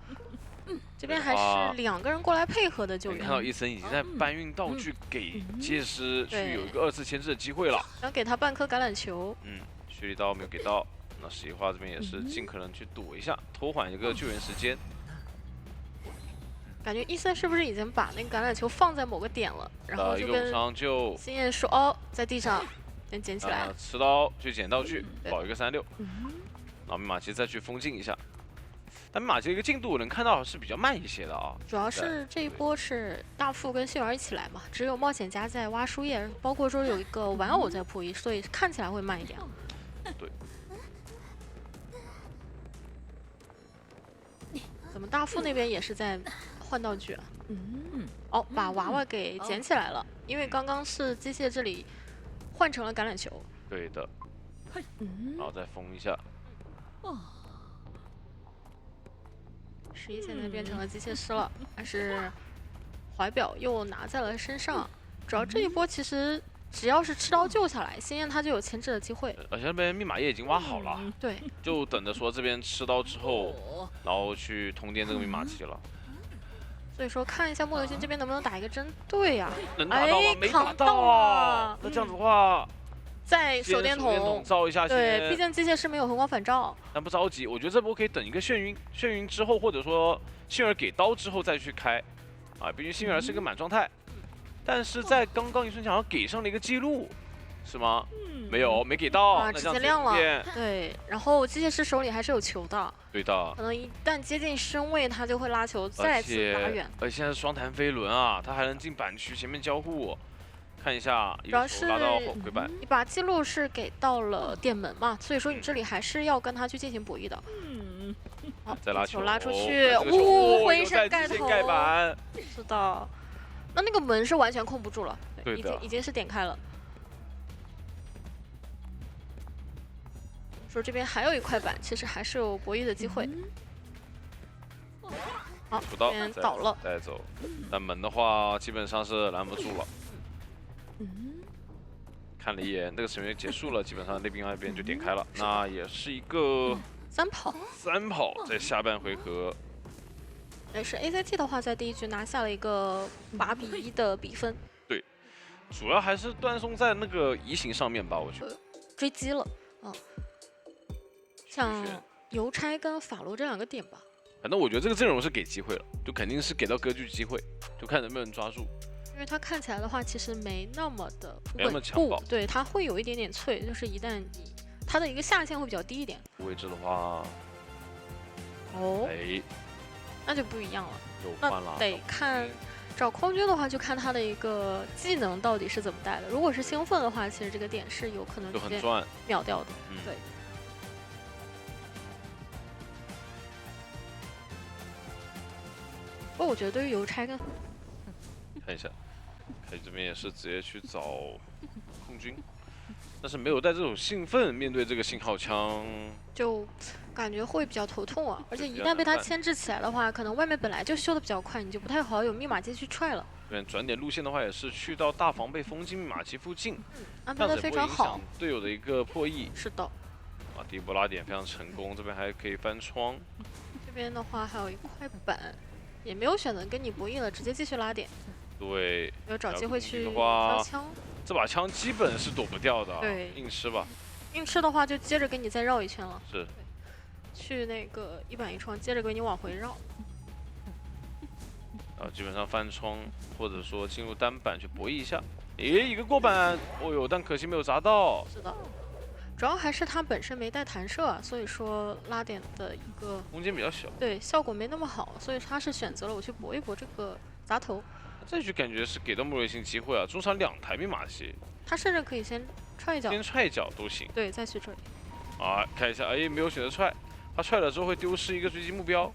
这边还是2个人过来配合的救援。看到伊森已经在搬运道具给机械师去有一个2次牵制的机会了，想给他半颗橄榄球。蓄力刀没有给到。那实力化这边也是尽可能去躲一下，拖缓一个救援时间。感觉伊森是不是已经把那个橄榄球放在某个点了，然后就跟经验说哦，在地上先捡起来，持刀去捡道具，保一个3-6，然后密码机再去封禁一下。但密码机的一个进度能看到是比较慢一些的啊，主要是这一波是大副跟幸儿一起来嘛，只有冒险家在挖输液，包括说有一个玩偶在破译，所以看起来会慢一点。对。怎么大副那边也是在换道具啊？哦，把娃娃给捡起来了，因为刚刚是机械这里换成了橄榄球。对的。然后再封一下。11现在变成了机械师了，但是怀表又拿在了身上。主要这一波其实只要是吃刀救下来，星焰他就有牵制的机会。而且那边密码页已经挖好了，对，就等着说这边吃刀之后，然后去通电这个密码器了。所以说看一下莫德星这边能不能打一个针对呀？能打到吗？没打到啊！那这样子的话，在手电筒照一下，对，毕竟机械师没有回光返照。但不着急，我觉得这波可以等一个眩晕之后，或者说幸儿给刀之后再去开，啊，毕竟幸儿是个满状态。但是在刚刚一瞬间好像给上了一个记录，是吗？没有，没给到，啊，直接亮了。对，然后机械师手里还是有球的。对的。可能一旦接近身位，他就会拉球再次拉远。而且现在是双弹飞轮啊，他还能进板区前面交互。看一下，主要是拉到回板。你把记录是给到了电门嘛，所以说你这里还是要跟他去进行博弈的。好，再拉球拉出去，回身盖头。盖板。是的。那个门是完全控不住了，对的，已经是点开了。说这边还有一块板，其实还是有博弈的机会。好，这边倒了，带走。但门的话，基本上是拦不住了。看了一眼，那个成员结束了，基本上那边那边就点开了。那也是一个3跑，在下半回合。是 ACT 的话，在第一局拿下了一个8比1的比分。对，主要还是断送在那个移形上面吧，我觉得。追击了，像邮差跟法罗这2个点吧。反正我觉得这个阵容是给机会了，就肯定是给到割据机会，就看能不能抓住。因为他看起来的话，其实没那么的稳固，对，他会有一点点脆，就是一旦他的一个下限会比较低一点。位置的话，那就不一样了。那得看找空军的话，就看他的一个技能到底是怎么带的。如果是兴奋的话，其实这个点是有可能直接秒掉的。对。不过我觉得对于邮差跟看一下，这边也是直接去找空军，但是没有带这种兴奋，面对这个信号枪，就感觉会比较头痛啊。而且一旦被他牵制起来的话，可能外面本来就修的比较快，你就不太好有密码机去踹了。这边转点路线的话，也是去到大防备封禁密码机附近，安排的非常好，队友的一个破译。是的。啊，第一波拉点非常成功，这边还可以翻窗。这边的话还有一块板，也没有选择跟你博弈了，直接继续拉点。对，要找机会去挑枪，这把枪基本是躲不掉的，对，硬吃吧。硬吃的话，就接着给你再绕一圈了。是，去那个一板一窗，接着给你往回绕。基本上翻窗，或者说进入单板去博弈一下。一个过板，哦呦，但可惜没有砸到。是的，主要还是他本身没带弹射，所以说拉点的一个空间比较小，对，效果没那么好，所以他是选择了我去搏一搏这个砸头。这局感觉是给到莫瑞星机会啊，中场2台密码机，他甚至可以先踹一脚，先踹一脚都行。对，再去追。啊，看一下，没有选择踹，他踹了之后会丢失一个追击目标。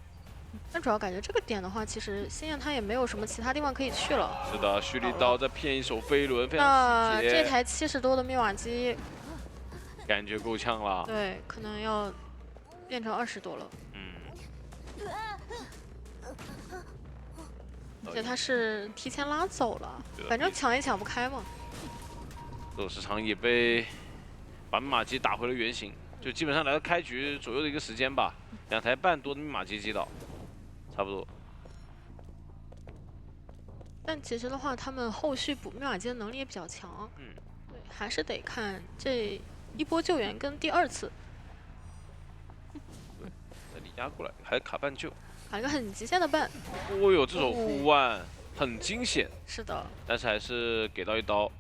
但主要感觉这个点的话，其实星焰他也没有什么其他地方可以去了。是的，蓄力刀再骗一手飞轮，非常细节。这台70多的密码机，感觉够呛了。对，可能要变成20多了。而且他是提前拉走了，反正抢也抢不开嘛。斗时长也被把密码机打回了原形，就基本上来到开局左右的一个时间吧，2台半多的密码机击倒，差不多。但其实的话，他们后续补密码机的能力也比较强。对，还是得看这一波救援跟第2次。对，那你压过来，还卡半救。 卡一个很极限的半，哦哟，这手护腕很惊险，是的，但是还是给到一刀，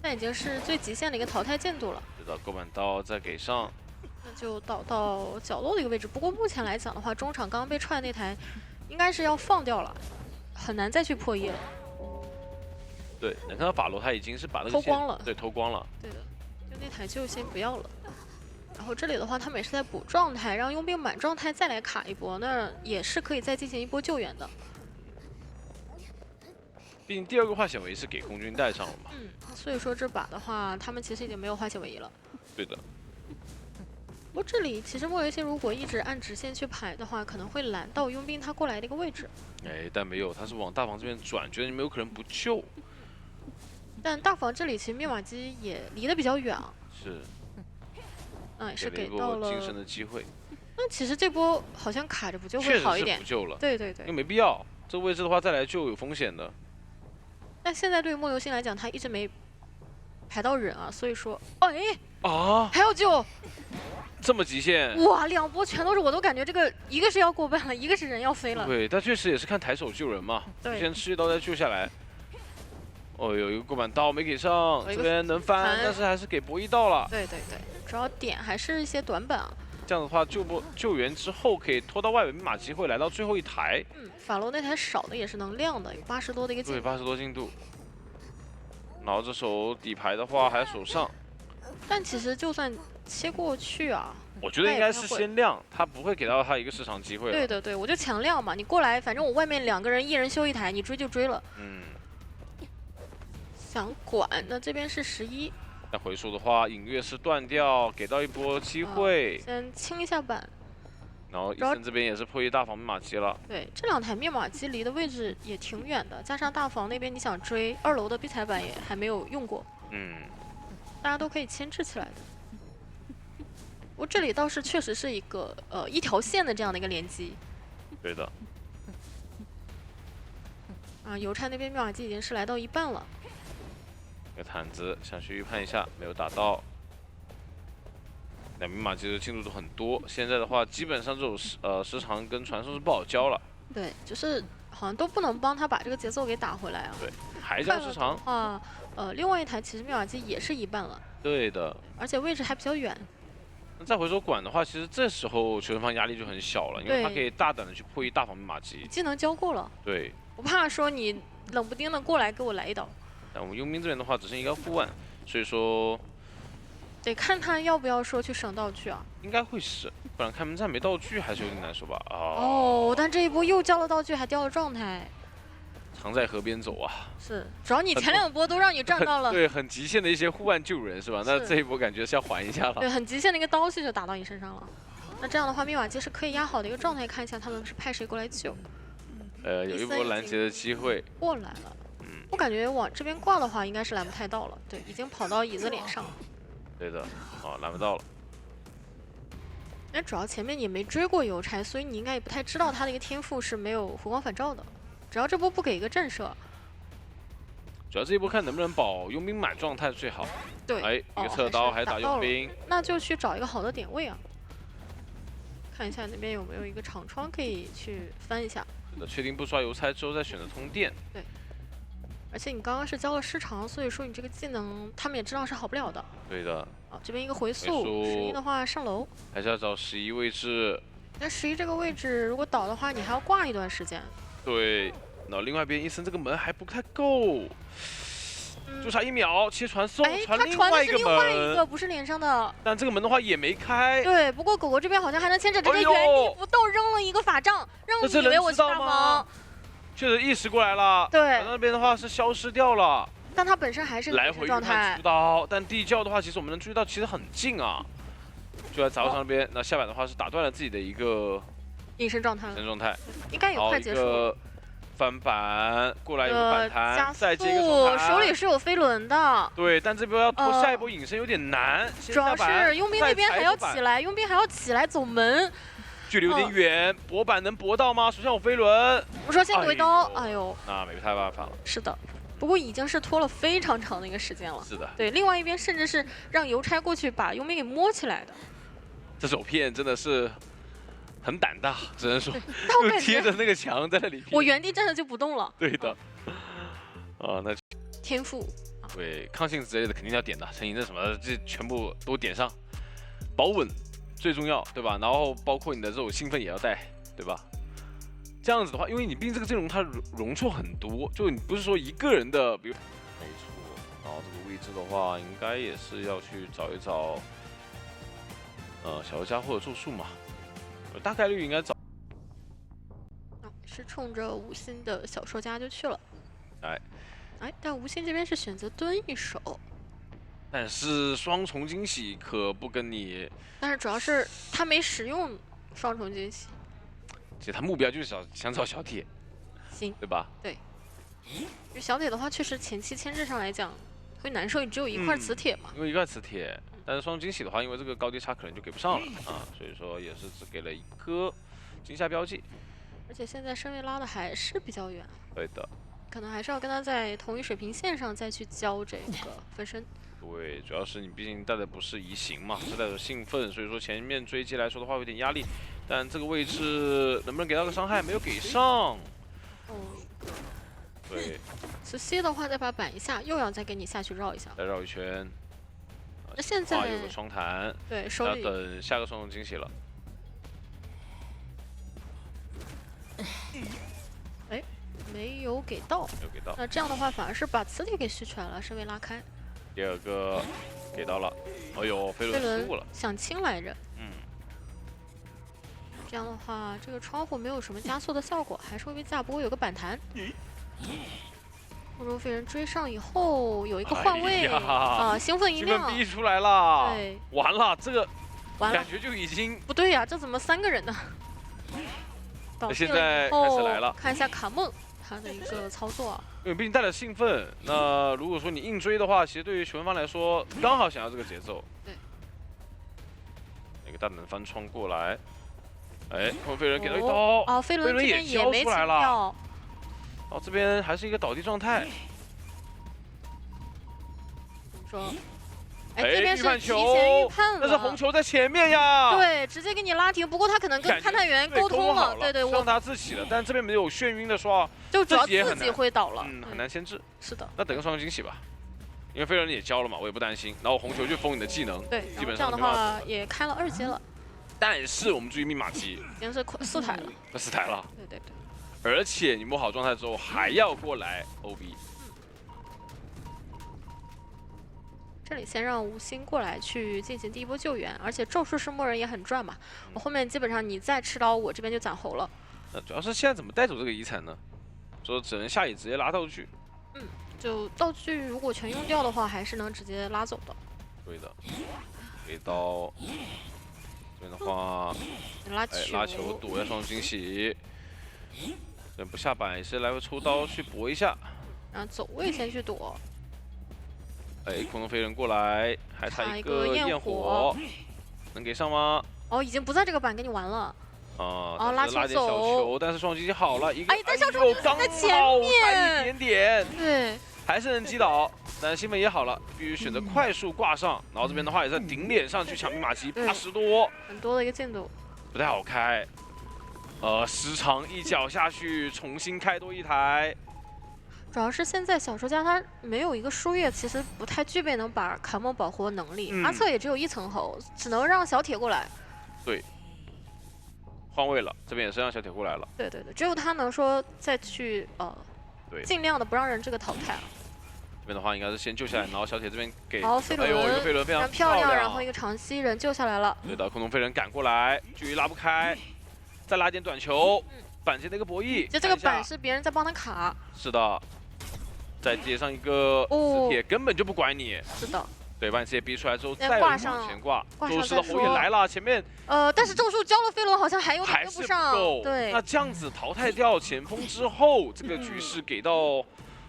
那已经是最极限的一个淘汰进度了。知道勾板刀再给上，那就倒到角落的一个位置。不过目前来讲的话，中场刚刚被踹那台应该是要放掉了，很难再去破1了。对，能看到法罗他已经是把那个偷光了，对，偷光了。对的，就那台就先不要了。 然后这里的话，他们也是在补状态，让佣兵满状态再来卡一波，那也是可以再进行一波救援的。毕竟第2个化险为夷是给空军带上了嘛。所以说这把的话，他们其实已经没有化险为夷了。对的。不过这里其实莫维星如果一直按直线去排的话，可能会拦到佣兵他过来的一个位置。哎，但没有，他是往大房这边转，觉得你们有可能不救。但大房这里其实密码机也离得比较远啊。是。 也是给到了晋升的机会。那其实这波好像卡着不救会好一点。确实是不救了。对对对。因为没必要，这个位置的话再来救有风险的。但现在对于莫流星来讲，他一直没排到人啊，所以说，哎啊，还要救，这么极限。哇，2波全都是，我都感觉这个一个是要过半了，一个是人要飞了。对，但确实也是看抬手救人嘛，先吃一刀再救下来。 哦，有一个过板刀没给上，这边能翻，但是还是给博弈到了。对对对，主要点还是一些短板啊。这样的话，救援之后可以拖到外围密码机会来到最后一台。法罗那台少的也是能亮的，有80多的一个进度。对，80多进度。然后这手底牌的话还手上。但其实就算切过去啊，我觉得应该是先亮，他不会给到他一个市场机会。对的对，我就强亮嘛，你过来，反正我外面2个人，一人修1台，你追就追了。想管，那这边是11。那回溯的话，隐月是断掉，给到一波机会。先清一下板。然后伊森这边也是破1大房密码机了。对，这2台密码机离的位置也挺远的，加上大房那边你想追2楼的必踩板也还没有用过。大家都可以牵制起来的。不过这里倒是确实是一个一条线的这样的一个连击。对的。邮差那边密码机已经是来到一半了。 一个毯子想去预判一下，没有打到。那密码机的进度都很多，现在的话基本上这种时长跟传送是不好交了。对，就是好像都不能帮他把这个节奏给打回来啊。对，还交时长啊。另外一台其实密码机也是一半了。对的。而且位置还比较远。那再回收管的话，其实这时候球员方压力就很小了，因为他可以大胆的去破1大房密码机。技能交过了。对。不怕说你冷不丁的过来给我来一刀。 但我们佣兵这边的话只剩一个护腕，所以说得看他要不要说去省道具啊。应该会是，不然开门战没道具还是有点难受吧。哦，但这一波又交了道具，还掉了状态。常在河边走啊。是，主要你前2波都让你站到了。对，很极限的一些护腕救人是吧？那这一波感觉是要还一下了。对，很极限的一个刀系就打到你身上了。那这样的话，密码机是可以压好的一个状态，看一下他们是派谁过来救。有一波拦截的机会。过来了。 我感觉往这边挂的话，应该是拦不太到了。对，已经跑到椅子脸上了。对的，拦不到了。那主要前面你没追过邮差，所以你应该也不太知道他的一个天赋是没有弧光返照的。只要这波不给一个震慑，主要这一波看能不能保佣兵满状态最好。对，哎，一个侧刀还打佣兵，那就去找一个好的点位啊。看一下那边有没有一个场窗可以去翻一下。是的，确定不刷邮差之后再选择通电。对。 而且你刚刚是交了失常，所以说你这个技能他们也知道是好不了的。对的。这边一个回溯，11的话上楼。还是要找11位置。那11这个位置如果倒的话，你还要挂一段时间。对，然后另外一边伊森这个门还不太够，就差1秒切传送，传另外一个门，不是连上的。但这个门的话也没开。对，不过狗狗这边好像还能牵制，直接原地不动扔了一个法杖，让你以为我是大王。 确实意识过来了，对，那边的话是消失掉了，但它本身还是来回状态出刀，但地窖的话，其实我们能注意到其实很近啊，就在杂货商那边。那下板的话是打断了自己的一个隐身状态，应该也快结束。翻板过来有个反弹，再接一个双弹，手里是有飞轮的。对，但这波要拖下一波隐身有点难。主要是佣兵那边还要起来，佣兵还要起来走门，距离有点远，搏板能搏到吗？手上有飞轮。我说先回刀，哎呦，那没太办法了。是的，不过已经是拖了非常长的一个时间了。是的。对，另外一边甚至是让邮差过去把佣兵给摸起来的。这手片真的是。很胆大，只能说就贴着那个墙在那里。我原地站着就不动了。对的。啊，那天赋。对，抗性之类的肯定要点的，成瘾的什么的，这全部都点上。保稳最重要，对吧？然后包括你的这种兴奋也要带，对吧？这样子的话，因为你毕竟这个阵容它容错很多，就你不是说一个人的，比如没错。然后这个位置的话，应该也是要去找一找，小游家或者咒术嘛。大概率应该找，是冲着无心的小说家就去了。但无心这边是选择蹲一手，但是双重惊喜可不跟你。但是主要是他没使用双重惊喜，其实他目标就是想找小铁，行，对吧？对。就小铁的话，确实前期牵制上来讲会难受，你只有一块磁铁嘛。因为一块磁铁。但是双惊喜的话，因为这个高低差可能就给不上了啊，所以说也是只给了一颗惊吓标记。而且现在身位拉的还是比较远。对的。可能还是要跟他在同一水平线上再去交这个分身。对，主要是你毕竟带的不是移形嘛，是带着兴奋，所以说前面追击来说的话有点压力。但这个位置能不能给到个伤害？没有给上。对。磁吸的话，再把板一下，又要再给你下去绕一下。再绕一圈。那现在有个双弹，对，手里要等下个双重惊喜了。没有给到，没有给到。那这样的话，反而是把磁铁给续出来了，身位拉开。第二个给到了，哎呦，飞轮失误了，想清来着。这样的话，这个窗户没有什么加速的效果，还是会被架，不过有个板弹。空中飞人追上以后有一个换位兴奋一亮，兴奋逼出来了，对，完了，这个完了，感觉就已经不对呀，这怎么3个人呢？现在开始来了，看一下卡梦他的一个操作，因为毕竟带了兴奋，那如果说你硬追的话，其实对于球员方来说刚好想要这个节奏。对，一个大胆的翻窗过来，空飞人给了一刀，飞轮这边也没清掉。这边还是一个倒地状态。怎么说？这边是提前预判了，但是红球在前面呀。对，直接给你拉停。不过他可能跟勘探员沟通了，对，让他自起了，但这边没有眩晕的刷，就主要自己会倒了，很难牵制。是的。那等个双重惊喜吧，因为飞人也交了嘛，我也不担心。然后红球就封你的技能，对，基本上这样的话也开了2阶了。但是我们注意密码机，已经是4台了。4台了。对。而且你摸好状态之后还要过来 OB。这里先让无心过来去进行第一波救援，而且咒术师默认也很赚嘛。我后面基本上你再吃刀，我这边就攒喉了。主要是现在怎么带走这个遗产呢？说只能下野直接拉道具。就道具如果全用掉的话，还是能直接拉走的。对的，给刀。这边的话，拉球躲一下双惊喜。人不下板也是来回抽刀去搏一下，然后走位先去躲。空中飞人过来，还差一个焰火，能给上吗？已经不在这个板给你玩了。拉点小球，但是双击好了，一个但小球刚在前面，一点点，对，还是能击倒，但兴奋也好了，必须选择快速挂上，然后这边的话也在顶脸上去抢密码机，80多，很多的一个进度，不太好开。时长一脚下去，重新开多1台。主要是现在小说家他没有一个书月，其实不太具备能把卡梦保活的能力。阿策也只有1层喉，只能让小铁过来。对，换位了，这边也是让小铁过来了。对，只有他能说再去尽量的不让人这个淘汰。这边的话应该是先救下来，然后小铁这边给，飞轮，一个飞轮非常漂亮，然后一个长吸人救下来了。对的，空中飞人赶过来，距离拉不开。再拉点短球，板间的一个博弈。就这个板是别人在帮他卡。是的，再接上一个磁铁，根本就不管你。是的。对，把你直接逼出来之后，再往前挂。宙斯的侯也来了，前面。但是咒术交了飞轮，好像还有点跟不上。对。那这样子淘汰掉前锋之后，这个局势给到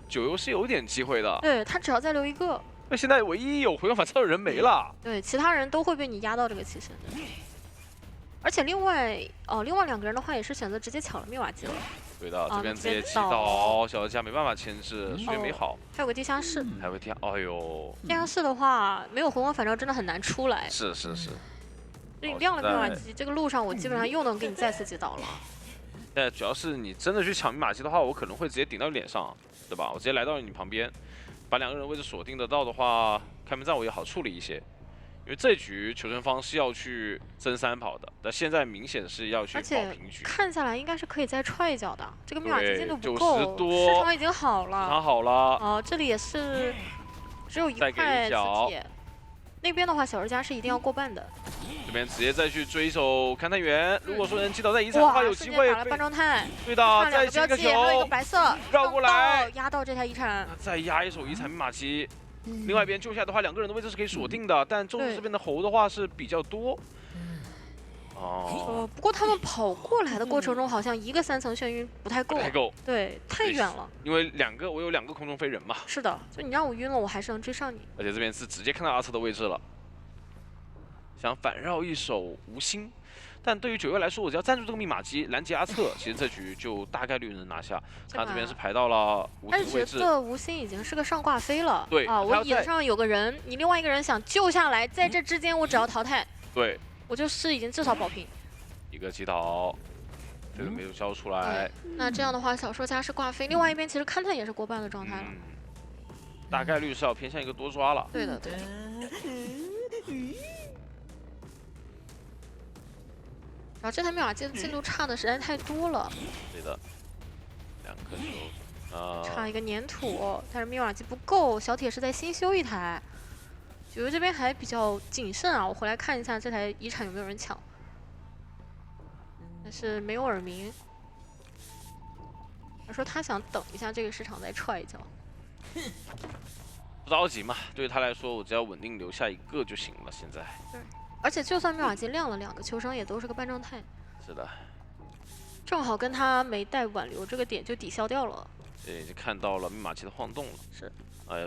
九幽是有点机会的。对他只要再留一个。那现在唯一有回光返照的人没了。对，其他人都会被你压到这个期限。而且另外2个人的话也是选择直接抢了密瓦基了。对的，这边直接击倒，小佳没办法牵制，时间没好。还有个地下室。还有个哎呦。地下室的话，没有回光返照真的很难出来。是。你亮了密瓦基，这个路上我基本上又能给你再次击倒了。但主要是你真的去抢密码机的话，我可能会直接顶到你脸上，对吧？我直接来到你旁边，把2个人位置锁定得到的话，开门战我也好处理一些。因为这局求生方是要去增3跑的，但现在明显是要去保平局。看下来应该是可以再踹一脚的，这个密码机进度不够，市场已经好了。市场好了。这里也是只有一块磁铁。那边的话，小人家是一定要过半的。这边直接再去追手勘探员，如果说能击倒在遗产的话，有机会。打了半状态。对的，再接个球，还有一个白色绕过来，压到这台遗产。再压一手遗产密码机。另外一边救下来的话，2个人的位置是可以锁定的，但宙斯这边的猴的话是比较多。不过他们跑过来的过程中，好像一个3层眩晕不太够。对，太远了。因为我有2个空中飞人嘛。是的，就你让我晕了，我还是能追上你。而且这边是直接看到阿策的位置了，想反绕一手无心。但对于九幽来说，我只要站住这个密码机，拦截阿策，其实这局就大概率能拿下。他这边是排到了无心位置。而且这无心已经是个上挂飞了。对我椅子上有个人，你另外一个人想救下来，在这之间我只要淘汰，对，我就是已经至少保平。一个击倒，这个没有交出来。那这样的话，小说家是挂飞，另外一边其实勘探也是过半的状态了。大概率是要偏向一个多抓了。对的。然后这台密码机的进度差的实在太多了。对的，2颗球，差一个粘土，但是密码机不够，小铁是在新修一台。九幽这边还比较谨慎啊，我回来看一下这台遗产有没有人抢，但是没有耳鸣。他说他想等一下这个市场再踹一脚。不着急嘛，对于他来说，我只要稳定留下1个就行了。现在。对。而且就算密码机亮了2个，求生也都是个半状态。是的。正好跟他没带挽留这个点就抵消掉了。对，就看到了密码机的晃动了。是。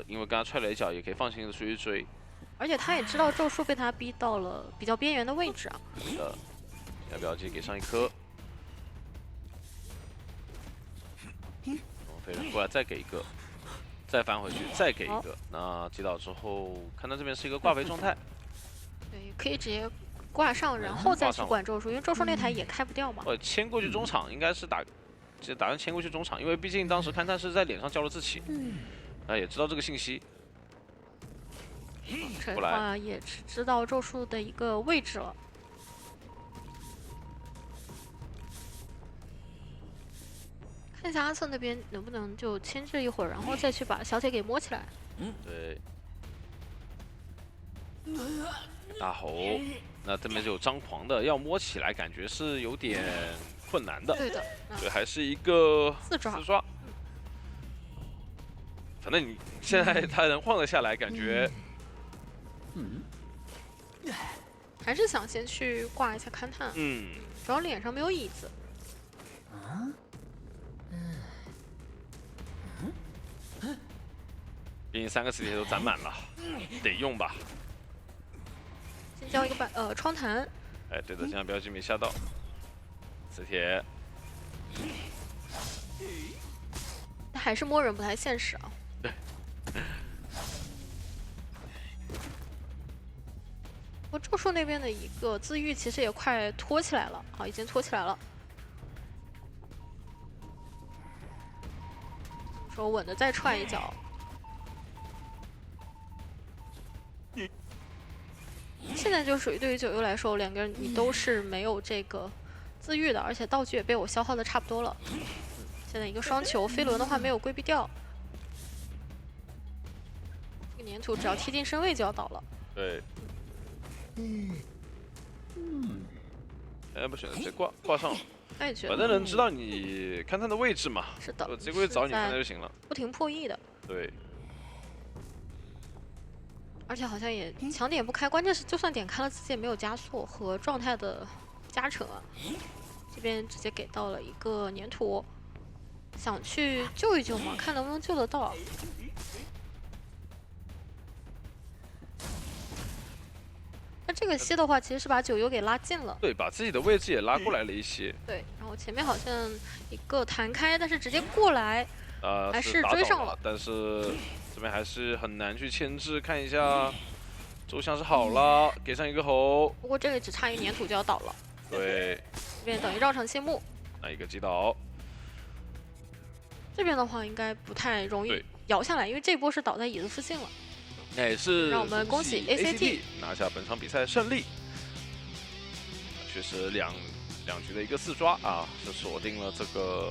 因为刚刚踹了一脚，也可以放心的去追。而且他也知道咒术被他逼到了比较边缘的位置啊。是的。要不要直接给上1颗？飞人过来再给1个，再翻回去再给1个。那击倒之后，看到这边是一个挂飞状态。对，可以直接挂上，然后再去管咒术，因为咒术那台也开不掉嘛。牵过去中场应该是打算牵过去中场，因为毕竟当时勘探是在脸上交了自起，也知道这个信息。这的话也知道咒术的一个位置了。看一下阿策那边能不能就牵制一会儿，然后再去把小铁给摸起来。对。大猴，那这边就有张狂的，要摸起来感觉是有点困难的。对的，对，还是一个四抓。反正你现在他能晃得下来，感觉，还是想先去挂一下勘探。主要脸上没有椅子。毕竟3个磁铁都攒满了，得用吧。先交一个窗台。对的，现在标记没下到。磁铁。但还是摸人不太现实啊。对。我咒术那边的一个自愈其实也快拖起来了，好，已经拖起来了。说稳的再踹一脚。现在就属于对于九幽来说，2个人你都是没有这个自愈的，而且道具也被我消耗的差不多了。现在一个双球飞轮的话没有规避掉，这个粘土只要贴近身位就要倒了。对。不选择直接挂上了。反正能知道你勘探的位置嘛。是的。我直接过去找你勘探就行了。不停破译的。对。而且好像也强点不开，关键是就算点开了，自己也没有加速和状态的加成啊。这边直接给到了一个粘土，想去救一救嘛，看能不能救得到。那这个吸的话，其实是把9优给拉近了。对，把自己的位置也拉过来了一些。对，然后前面好像一个弹开，但是直接过来，还是追上了。但是这边还是很难去牵制，看一下周像是好了，给上一个吼。不过这里只差一个粘土就要倒了。对，这边等于绕场谢幕。来一个击倒。这边的话应该不太容易摇下来，因为这波是倒在椅子附近了。也是让我们恭喜 ACT 拿下本场比赛胜利。确实两局的一个4抓啊，是锁定了这个